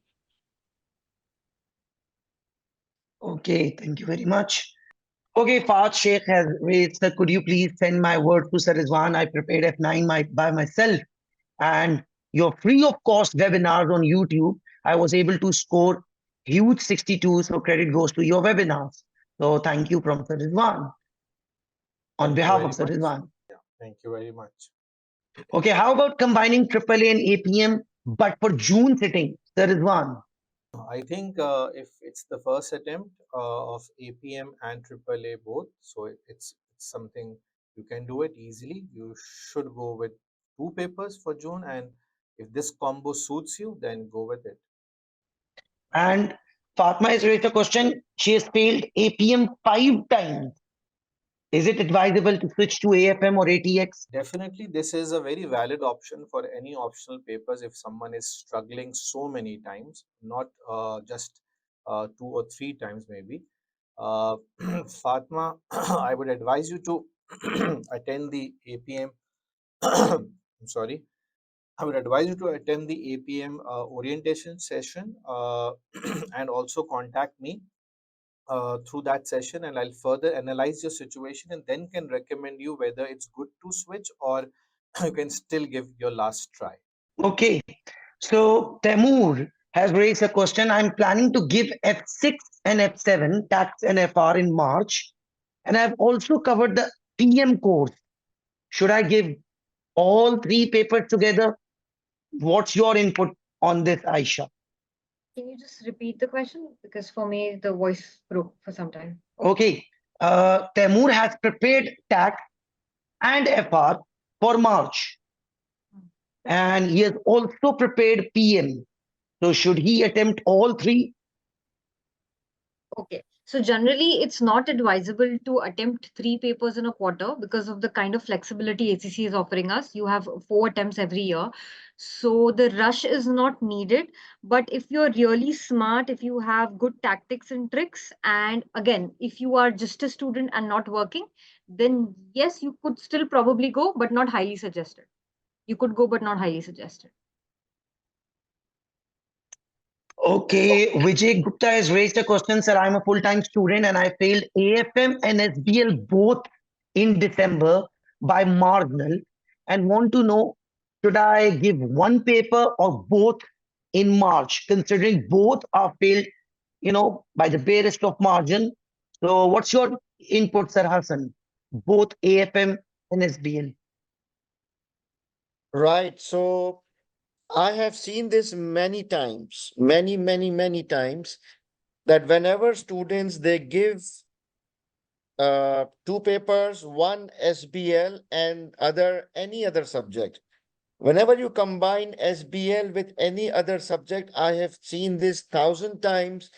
Okay, thank you very much. Okay, Fahad Sheikh has raised, sir, could you please send my word to Sir Rizwan? I prepared F9 by myself, and your free of cost webinars on YouTube, I was able to score huge 62, so credit goes to your webinars. So thank you from Sir Rizwan on Thank you behalf very of Sir much. Rizwan. Yeah, thank you very much. Okay, how about combining AAA and APM, but for June sitting, Sir Rizwan? I think if it's the first attempt of APM and AAA both, so it's something you can do it easily. You should go with 2 papers for June, and if this combo suits you, then go with it. And Fatma has raised a question. She has failed APM 5 times. Is it advisable to switch to AFM or ATX? Definitely, this is a very valid option for any optional papers if someone is struggling so many times, not just 2 or 3 times maybe. Fatma, I would advise you to attend the APM. I'm sorry. I would advise you to attend the APM orientation session and also contact me through that session, and I'll further analyze your situation and then can recommend you whether it's good to switch or you can still give your last try. Okay. So Temur has raised a question. I'm planning to give F6 and F7, tax and FR in March. And I've also covered the PM course. Should I give all 3 papers together? What's your input on this, Aisha? Can you just repeat the question? Because for me, the voice broke for some time. Okay. Temur has prepared tax and FR for March. And he has also prepared PM. So should he attempt all 3? Okay. So generally, it's not advisable to attempt 3 papers in a quarter because of the kind of flexibility ACC is offering us. You have 4 attempts every year. So the rush is not needed. But if you're really smart, if you have good tactics and tricks, and again, if you are just a student and not working, then yes, you could still probably go, but not highly suggested. You could go, but not highly suggested. Okay, Vijay Gupta has raised a question, sir. I'm a full-time student and I failed AFM and SBL both in December by marginal and want to know, should I give one paper or both in March, considering both are failed, by the barest of margin. So what's your input, Sir Hassan? Both AFM and SBL. Right. So I have seen this many times, many times, that whenever students they give two papers, one SBL and other any other subject. Whenever you combine SBL with any other subject, I have seen this 1,000 times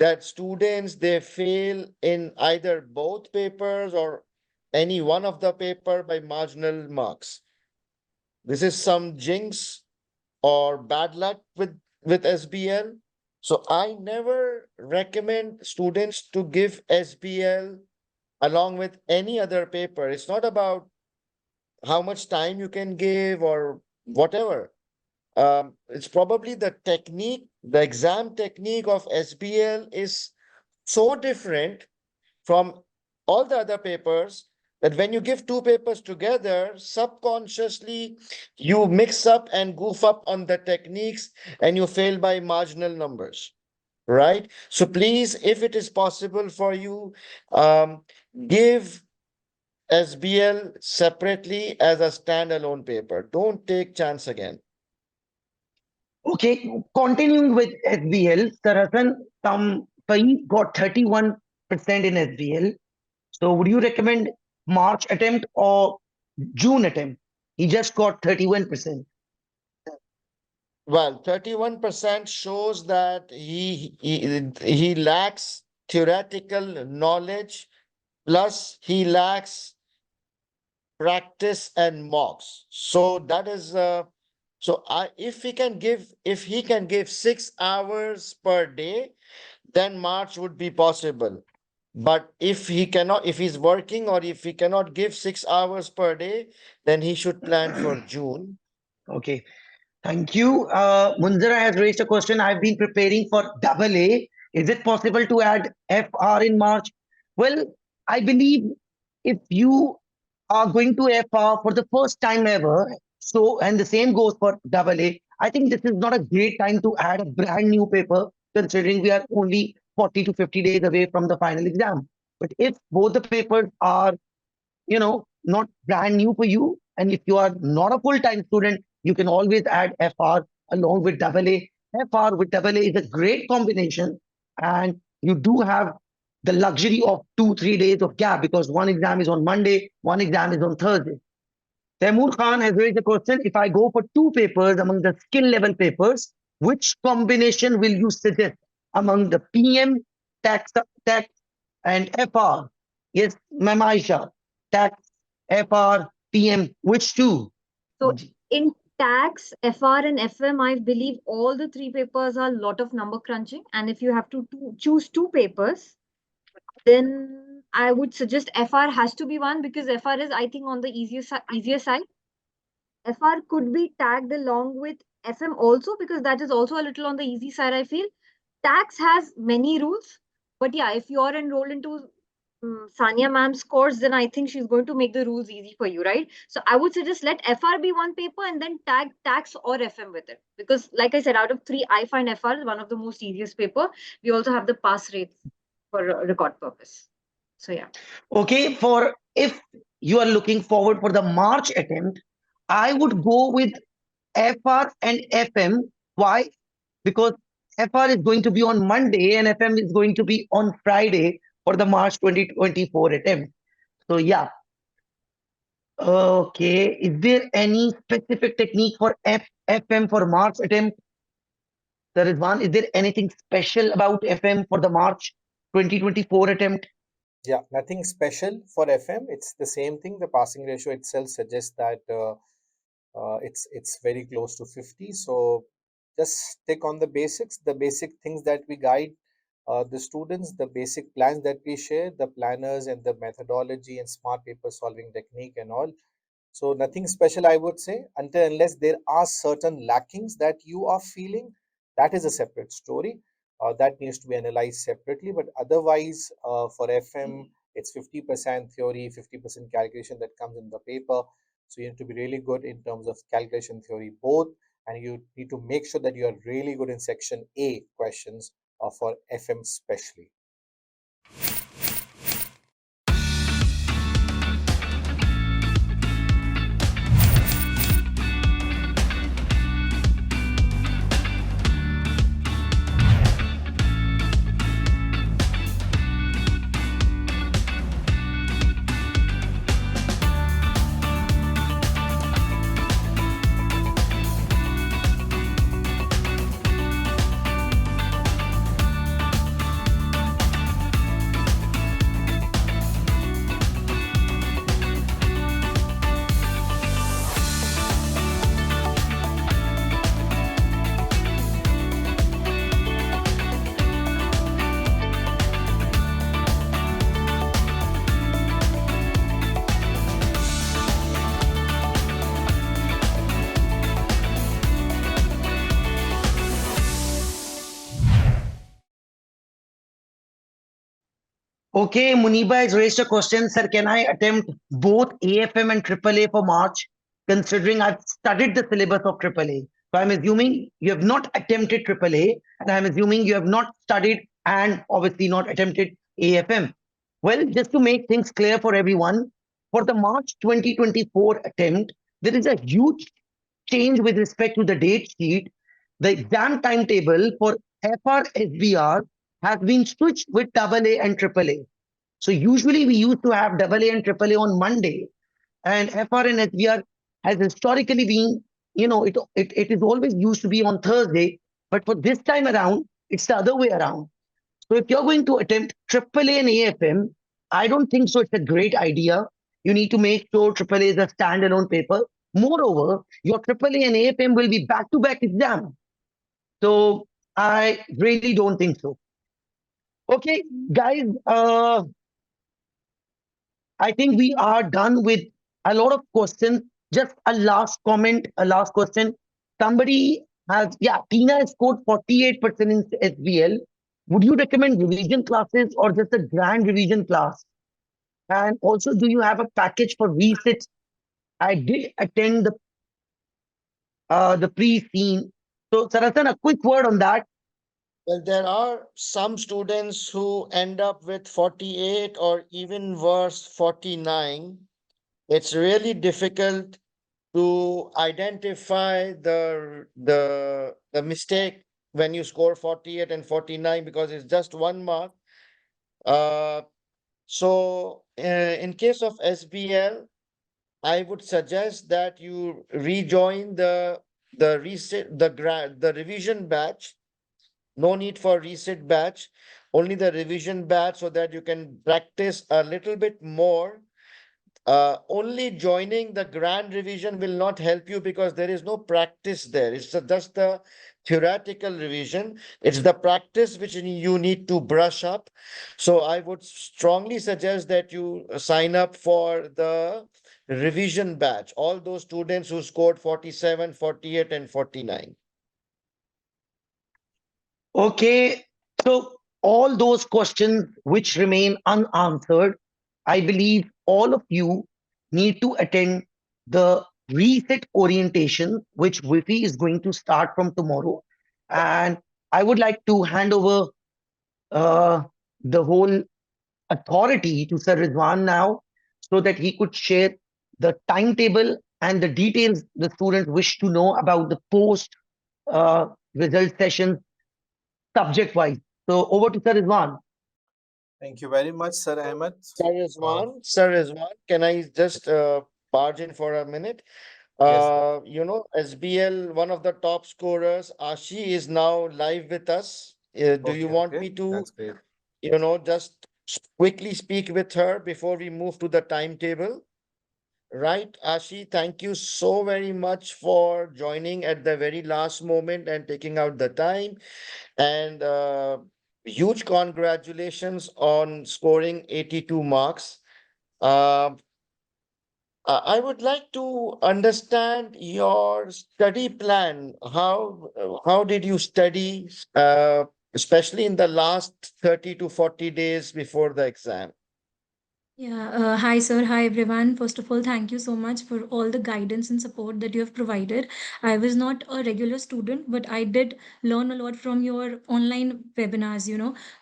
that students they fail in either both papers or any one of the paper by marginal marks. This is some jinx or bad luck with SBL. So I never recommend students to give SBL along with any other paper. It's not about how much time you can give or whatever. It's probably the technique, the exam technique of SBL is so different from all the other papers that when you give two papers together, subconsciously you mix up and goof up on the techniques and you fail by marginal numbers, right? So please, if it is possible for you, give SBL separately as a standalone paper. Don't take chance again. Okay, continuing with SBL, Sir Hassan, Saeed got 31% in SBL. So would you recommend March attempt or June attempt? He just got 31%. Well, 31% shows that he lacks theoretical knowledge, plus he lacks practice and mocks. So that is so I if he can give 6 hours per day, then March would be possible. But if he cannot, if he's working or if he cannot give 6 hours per day, then he should plan for June. Okay. Thank you. Munzara has raised a question. I've been preparing for double A. Is it possible to add FR in March? Well, I believe if you are going to FR for the first time ever, so and the same goes for double A, I think this is not a great time to add a brand new paper, considering we are only 40 to 50 days away from the final exam. But if both the papers are not brand new for you. And if you are not a full-time student, you can always add FR along with double A. FR with double A is a great combination. And you do have the luxury of 2-3 days of gap because one exam is on Monday, one exam is on Thursday. Taimur Khan has raised a question. If I go for two papers among the skill level papers, which combination will you suggest among the PM, tax, and FR? Yes, Ma'am Aisha, tax, FR, PM, which two? So in tax, FR and FM, I believe all the three papers are a lot of number crunching. And if you have to choose two papers, then I would suggest FR has to be one because FR is, I think, on the easier side. FR could be tagged along with FM also because that is also a little on the easy side, I feel. Tax has many rules, but yeah, if you are enrolled into Sania ma'am's course, then I think she's going to make the rules easy for you, right? So I would suggest let FR be one paper and then tag tax or FM with it. Because like I said, out of three, I find FR one of the most easiest paper. We also have the pass rates for record purpose. So yeah. Okay, for if you are looking forward for the March attempt, I would go with FR and FM. Why? Because FR is going to be on Monday and FM is going to be on Friday for the March 2024 attempt. So yeah. Okay. Is there any specific technique for FM for March attempt? There is one. Is there anything special about FM for the March 2024 attempt? Yeah, nothing special for FM. It's the same thing. The passing ratio itself suggests that it's very close to 50. So just stick on the basics, the basic things that we guide the students, the basic plans that we share, the planners and the methodology and smart paper solving technique and all. So nothing special, I would say, until unless there are certain lackings that you are feeling, that is a separate story. That needs to be analyzed separately. But otherwise, for FM, it's 50% theory, 50% calculation that comes in the paper. So you need to be really good in terms of calculation theory both, and you need to make sure that you are really good in section A questions for FM especially. Okay, Muniba has raised a question, sir. Can I attempt both AFM and AAA for March, considering I've studied the syllabus of AAA? So I'm assuming you have not attempted AAA, and I'm assuming you have not studied and obviously not attempted AFM. Well, just to make things clear for everyone, for the March 2024 attempt, there is a huge change with respect to the date sheet. The exam timetable for FR has been switched with AA and AAA. So usually we used to have AA and AAA on Monday, and FR and SBR has historically been, it is always used to be on Thursday, but for this time around, it's the other way around. So if you're going to attempt AAA and AFM, I don't think so. It's a great idea. You need to make sure AAA is a standalone paper. Moreover, your AAA and AFM will be back-to-back exam. So I really don't think so. Okay, guys, I think we are done with a lot of questions. Just a last comment, a last question. Somebody has, yeah, Tina has scored 48% in SBL. Would you recommend revision classes or just a grand revision class? And also, do you have a package for resits? I did attend the pre-scene. So, Sarasan, a quick word on that. Well, there are some students who end up with 48 or even worse, 49. It's really difficult to identify the mistake when you score 48 and 49 because it's just 1 mark. So in case of SBL, I would suggest that you rejoin the reset the revision batch. No need for reset batch, only the revision batch so that you can practice a little bit more. Only joining the grand revision will not help you because there is no practice there. It's just the theoretical revision. It's the practice which you need to brush up. So I would strongly suggest that you sign up for the revision batch. All those students who scored 47, 48, and 49. Okay, so all those questions which remain unanswered, I believe all of you need to attend the reset orientation, which Wifi is going to start from tomorrow. And I would like to hand over the whole authority to Sir Rizwan now so that he could share the timetable and the details the students wish to know about the post result sessions subject-wise. So over to Sir Rizwan. Thank you very much, Sir Ahmed. Sir Rizwan, can I just barge in for a minute? Yes. SBL, one of the top scorers, Ashi is now live with us. Do you want me to, That's great. just quickly speak with her before we move to the timetable? Right, Ashi, thank you so very much for joining at the very last moment and taking out the time. And huge congratulations on scoring 82 marks. I would like to understand your study plan. How did you study, especially in the last 30 to 40 days before the exam? Yeah, hi sir, hi everyone. First of all, thank you so much for all the guidance and support that you have provided. I was not a regular student, but I did learn a lot from your online webinars,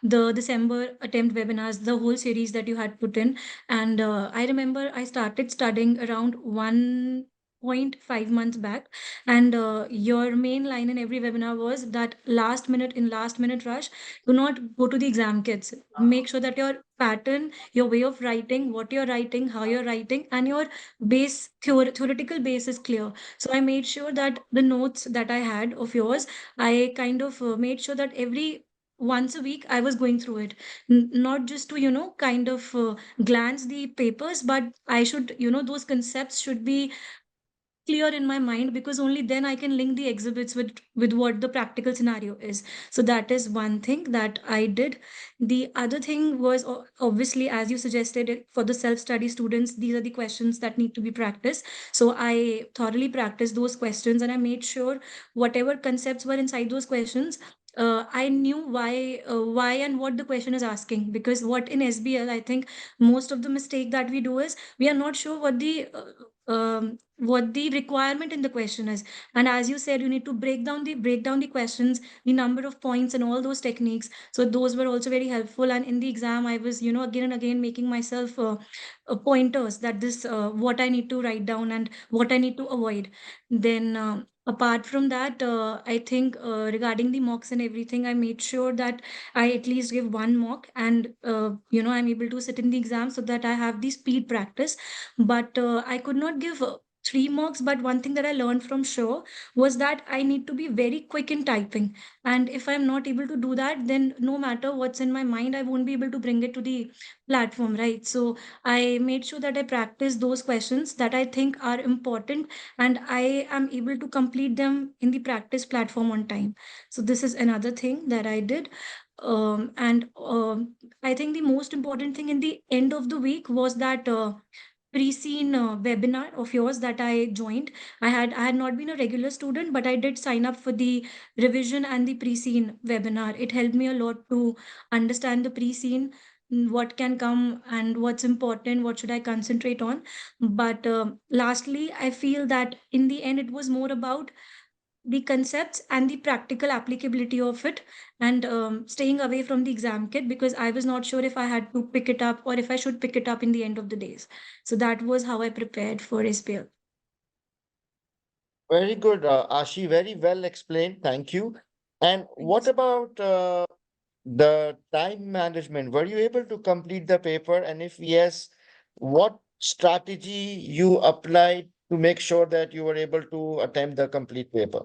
the December attempt webinars, the whole series that you had put in. And I remember I started studying around 1.5 months back, and your main line in every webinar was that last minute rush, do not go to the exam kits. Make sure that your pattern, your way of writing, what you're writing, how you're writing, and your theoretical base is clear. So I made sure that the notes that I had of yours, I kind of made sure that every once a week I was going through it. Not just to, kind of glance the papers, but I should, those concepts should be clear in my mind, because only then I can link the exhibits with what the practical scenario is. So that is one thing that I did. The other thing was, obviously, as you suggested, for the self-study students, these are the questions that need to be practiced. So I thoroughly practiced those questions, and I made sure whatever concepts were inside those questions, I knew why and what the question is asking. Because what in SBL, I think most of the mistake that we do is we are not sure what the requirement in the question is. And as you said, you need to break down the questions, the number of points and all those techniques. So those were also very helpful. And in the exam, I was, again and again making myself pointers that this what I need to write down and what I need to avoid. Then apart from that, I think regarding the mocks and everything, I made sure that I at least give one mock, and I'm able to sit in the exam so that I have the speed practice. But I could not give three mocks. But one thing that I learned from Sure was that I need to be very quick in typing. And if I'm not able to do that, then no matter what's in my mind, I won't be able to bring it to the platform, right? So I made sure that I practice those questions that I think are important, and I am able to complete them in the practice platform on time. So this is another thing that I did. And I think the most important thing in the end of the week was that pre-scene webinar of yours that I joined. I had not been a regular student, but I did sign up for the revision and the pre-scene webinar. It helped me a lot to understand the pre-scene, what can come and what's important, what should I concentrate on. But lastly, I feel that in the end, it was more about the concepts and the practical applicability of it, and staying away from the exam kit, because I was not sure if I had to pick it up or if I should pick it up in the end of the days. So that was how I prepared for SPL. Very good, Ashi. Very well explained. Thank you. And what about the time management? Were you able to complete the paper? And if yes, what strategy you applied to make sure that you were able to attempt the complete paper?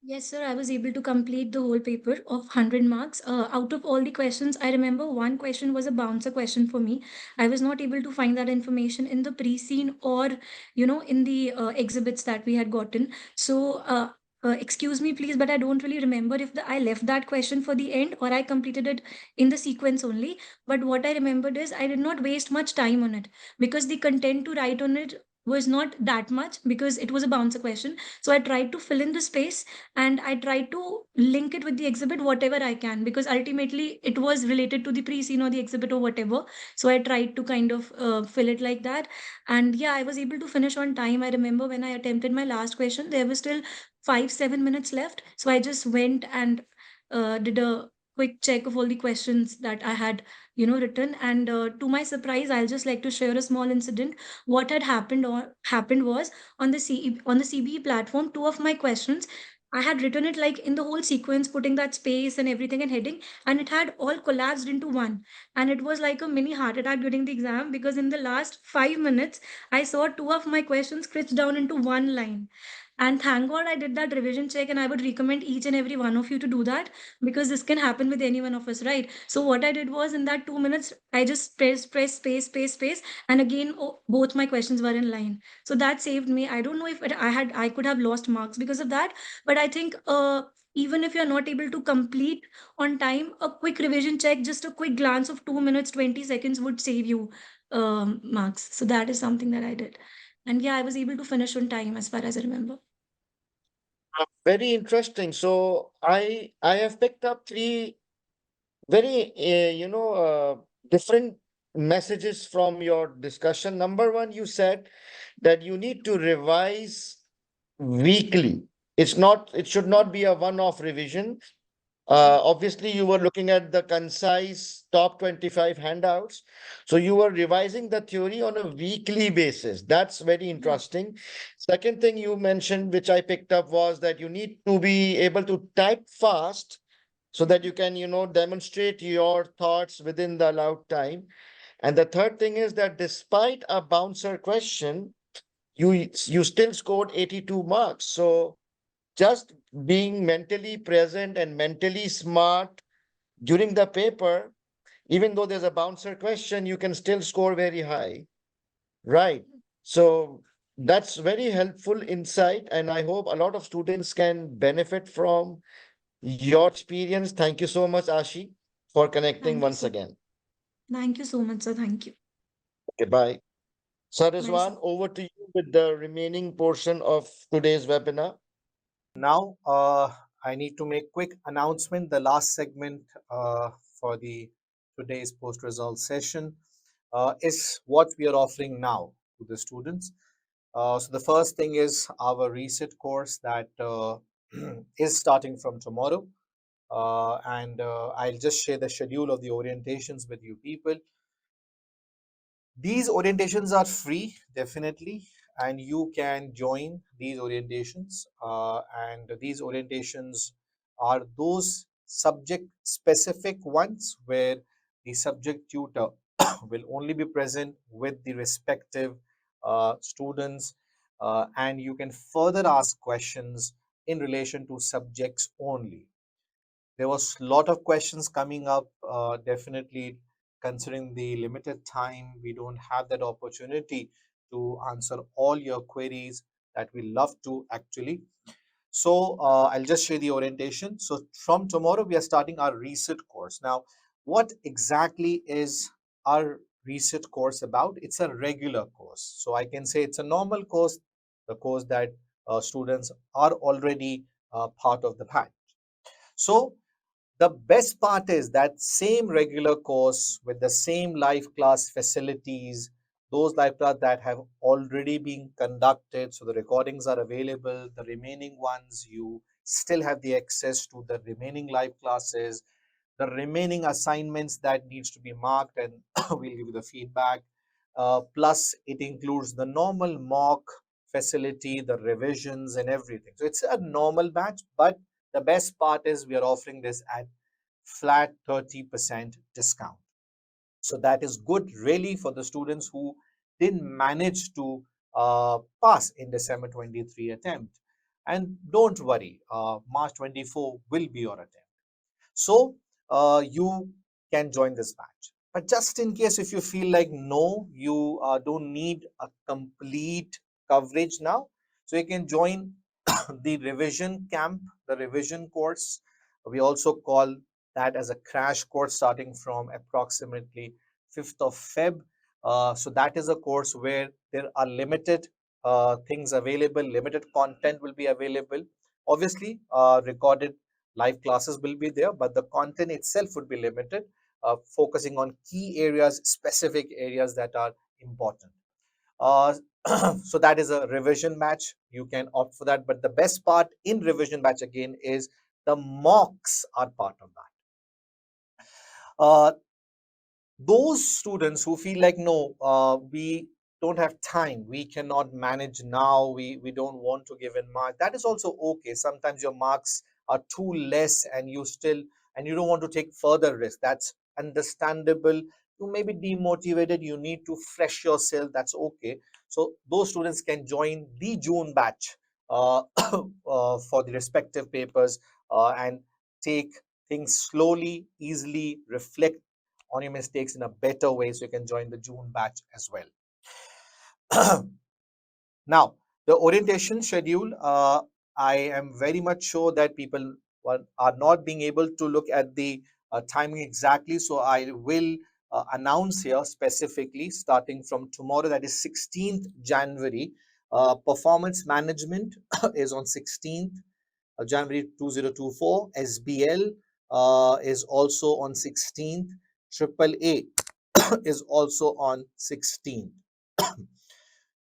Yes, sir. I was able to complete the whole paper of 100 marks. Out of all the questions, I remember one question was a bouncer question for me. I was not able to find that information in the pre-scene or, in the exhibits that we had gotten. So, excuse me, please, but I don't really remember if I left that question for the end or I completed it in the sequence only. But what I remembered is I did not waste much time on it, because the content to write on it was not that much, because it was a bouncer question. So I tried to fill in the space, and I try to link it with the exhibit whatever I can, because ultimately it was related to the pre-scene or the exhibit or whatever. So I tried to kind of fill it like that. And yeah, I was able to finish on time. I remember when I attempted my last question, there was still 5-7 minutes left. So I just went and did a quick check of all the questions that I had, written. And to my surprise, I'll just like to share a small incident. What had happened was, on the CBE platform, two of my questions, I had written it like in the whole sequence, putting that space and everything and heading, and it had all collapsed into one. And it was like a mini heart attack during the exam, because in the last 5 minutes, I saw two of my questions crisp down into one line. And thank God I did that revision check, and I would recommend each and every one of you to do that, because this can happen with any one of us, right? So what I did was, in that 2 minutes, I just press space, and again, both my questions were in line. So that saved me. I don't know if I could have lost marks because of that, but I think even if you're not able to complete on time, a quick revision check, just a quick glance of 2 minutes, 20 seconds would save you marks. So that is something that I did. And yeah, I was able to finish on time as far as I remember. Very interesting. So I have picked up three very different messages from your discussion. Number one, you said that you need to revise weekly. It should not be a one-off revision. Obviously, you were looking at the concise top 25 handouts. So you were revising the theory on a weekly basis. That's very interesting. Second thing you mentioned, which I picked up, was that you need to be able to type fast so that you can, demonstrate your thoughts within the allowed time. And the third thing is that despite a bouncer question, you still scored 82 marks. So just being mentally present and mentally smart during the paper, even though there's a bouncer question, you can still score very high. Right. So that's very helpful insight, and I hope a lot of students can benefit from your experience. Thank you so much, Ashi, for connecting Thank you once so again. Thank you so much, sir. Thank you. Okay, bye. So Bye, sir. Rizwan, over to you with the remaining portion of today's webinar. Now, I need to make quick announcement. The last segment for the today's post-result session is what we are offering now to the students. So the first thing is our reset course that is starting from tomorrow. And I'll just share the schedule of the orientations with you people. These orientations are free, definitely, and you can join these orientations. And these orientations are those subject specific ones where the subject tutor will only be present with the respective students, and you can further ask questions in relation to subjects only. There was a lot of questions coming up. Definitely, considering the limited time, we don't have that opportunity to answer all your queries that we love to actually. So I'll just share the orientation. So from tomorrow, we are starting our reset course. Now, what exactly is our reset course about? It's a regular course. So I can say it's a normal course, the course that students are already part of the batch. So the best part is that same regular course with the same live class facilities, those live class that have already been conducted. So the recordings are available. The remaining ones, you still have the access to the remaining live classes, the remaining assignments that needs to be marked, and we'll give you the feedback. Plus, it includes the normal mock facility, the revisions and everything. So it's a normal batch, but the best part is we are offering this at flat 30% discount. So that is good really for the students who didn't manage to pass in December 23 attempt. And don't worry, March 24 will be your attempt. So you can join this batch. But just in case if you feel like no, you don't need a complete coverage now, so you can join the revision camp, the revision course. We also call that as a crash course starting from approximately 5th of Feb. So that is a course where there are limited things available, limited content will be available. Obviously, recorded live classes will be there, but the content itself would be limited, focusing on key areas, specific areas that are important. So that is a revision batch. You can opt for that. But the best part in revision batch again is the mocks are part of that. Those students who feel like no, we don't have time, we cannot manage now, we don't want to give in mark, that is also okay. Sometimes your marks are too less and you don't want to take further risk. That's understandable. You may be demotivated, you need to fresh yourself, that's okay. So those students can join the June batch for the respective papers and take things slowly, easily, reflect on your mistakes in a better way, so you can join the June batch as well. Now, the orientation schedule, I am very much sure that people are not being able to look at the timing exactly, so I will announce here specifically starting from tomorrow, that is 16th January. Performance management is on 16th January 2024. SBL is also on 16th. Triple A is also on 16th.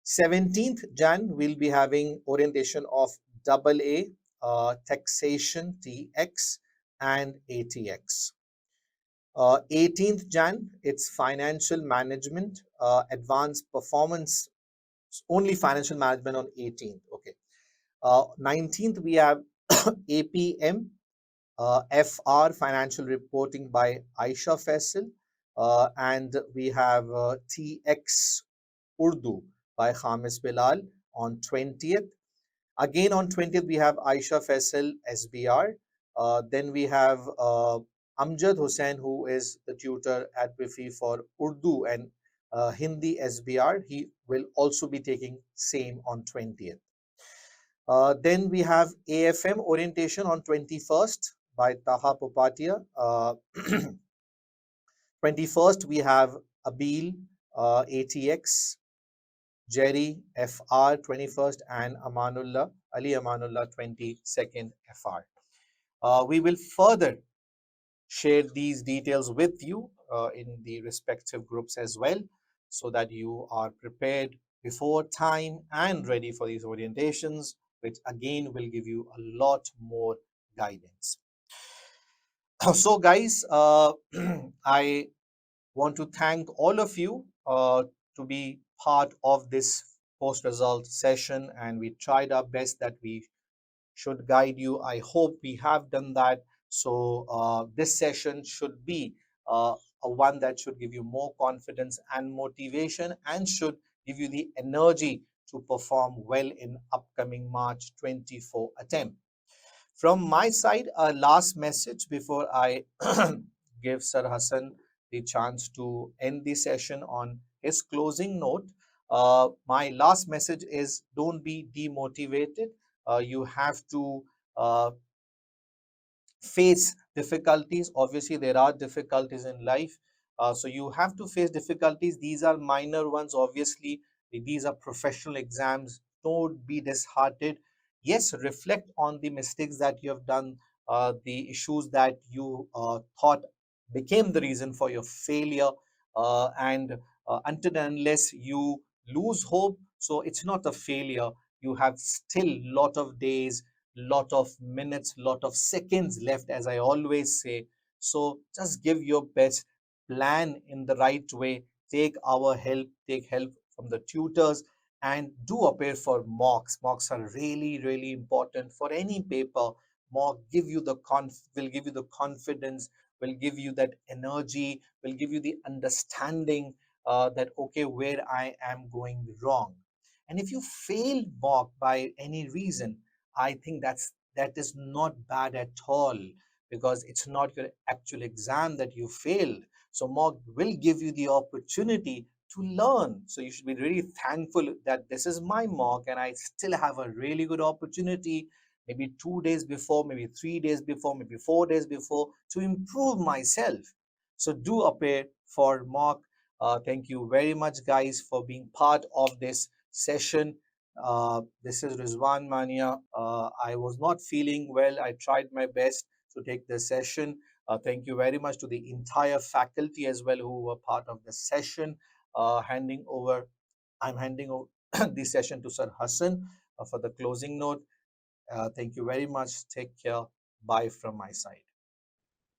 17th Jan, we'll be having orientation of double A, taxation TX and ATX. 18th Jan, it's financial management, advanced performance, only financial management on 18th. Okay. 19th, we have APM, FR, financial reporting by Aisha Faisal, and we have TX Urdu by Khamis Bilal on 20th. Again on 20th, we have Aisha Faisal SBR. Then we have Amjad Hussain, who is the tutor at WIFI for Urdu and Hindi SBR. He will also be taking same on 20th. Then we have AFM orientation on 21st by Taha Popatia. 21st, we have Abil ATX, Jerry FR 21st, and Amanullah, Ali Amanullah 22nd FR. We will further share these details with you in the respective groups as well, so that you are prepared before time and ready for these orientations, which again will give you a lot more guidance. So guys, I want to thank all of you to be part of this post-result session, and we tried our best that we should guide you. I hope we have done that. So this session should be a one that should give you more confidence and motivation, and should give you the energy to perform well in upcoming March 24 attempt. From my side, a last message before I give Sir Hassan the chance to end the session on his closing note. My last message is, don't be demotivated. You have to face difficulties. Obviously, there are difficulties in life. So you have to face difficulties. These are minor ones. Obviously, these are professional exams. Don't be disheartened. Yes, reflect on the mistakes that you have done, the issues that you thought became the reason for your failure. And until and unless you lose hope, so it's not a failure. You have still lot of days, lot of minutes, lot of seconds left, as I always say. So just give your best, plan in the right way, take our help, take help from the tutors, and do appear for mocks. Mocks are really, really important for any paper. Mock will give you the confidence, will give you that energy, will give you the understanding that okay, where I am going wrong. And if you fail mock by any reason, I think that is not bad at all, because it's not your actual exam that you failed. So mock will give you the opportunity to learn. So you should be really thankful that this is my mock and I still have a really good opportunity, maybe 2 days before, maybe 3 days before, maybe 4 days before, to improve myself. So do appear for mock. Thank you very much, guys, for being part of this session. This is Rizwan Mania. I was not feeling well. I tried my best to take the session. Thank you very much to the entire faculty as well who were part of the session. I'm handing over the session to Sir Hassan for the closing note. Thank you very much. Take care. Bye from my side.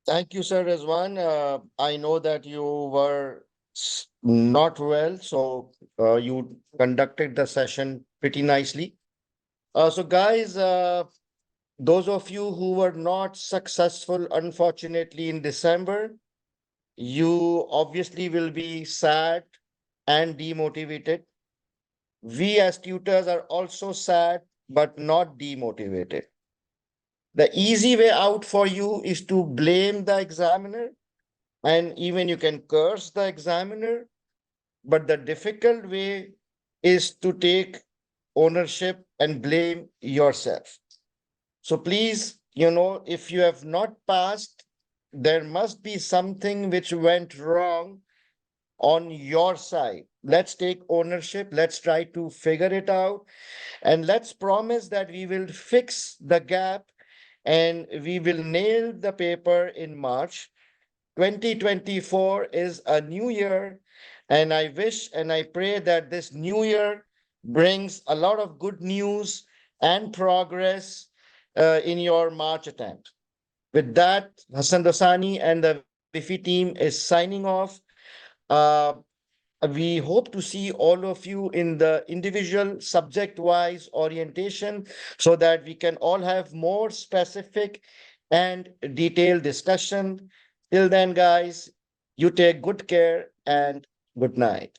Thank you, Sir Rizwan. I know that you were not well, so you conducted the session pretty nicely. So guys, those of you who were not successful, unfortunately, in December, you obviously will be sad and demotivated. We as tutors are also sad, but not demotivated. The easy way out for you is to blame the examiner, and even you can curse the examiner. But the difficult way is to take ownership and blame yourself. So please, if you have not passed, there must be something which went wrong on your side. Let's take ownership. Let's try to figure it out. And let's promise that we will fix the gap and we will nail the paper in March. 2024 is a new year, and I wish and I pray that this new year brings a lot of good news and progress in your March attempt. With that, Hassan Dosani and the WIFI team is signing off. Uh, we hope to see all of you in the individual subject-wise orientation so that we can all have more specific and detailed discussion. Till then, guys, you take good care and good night.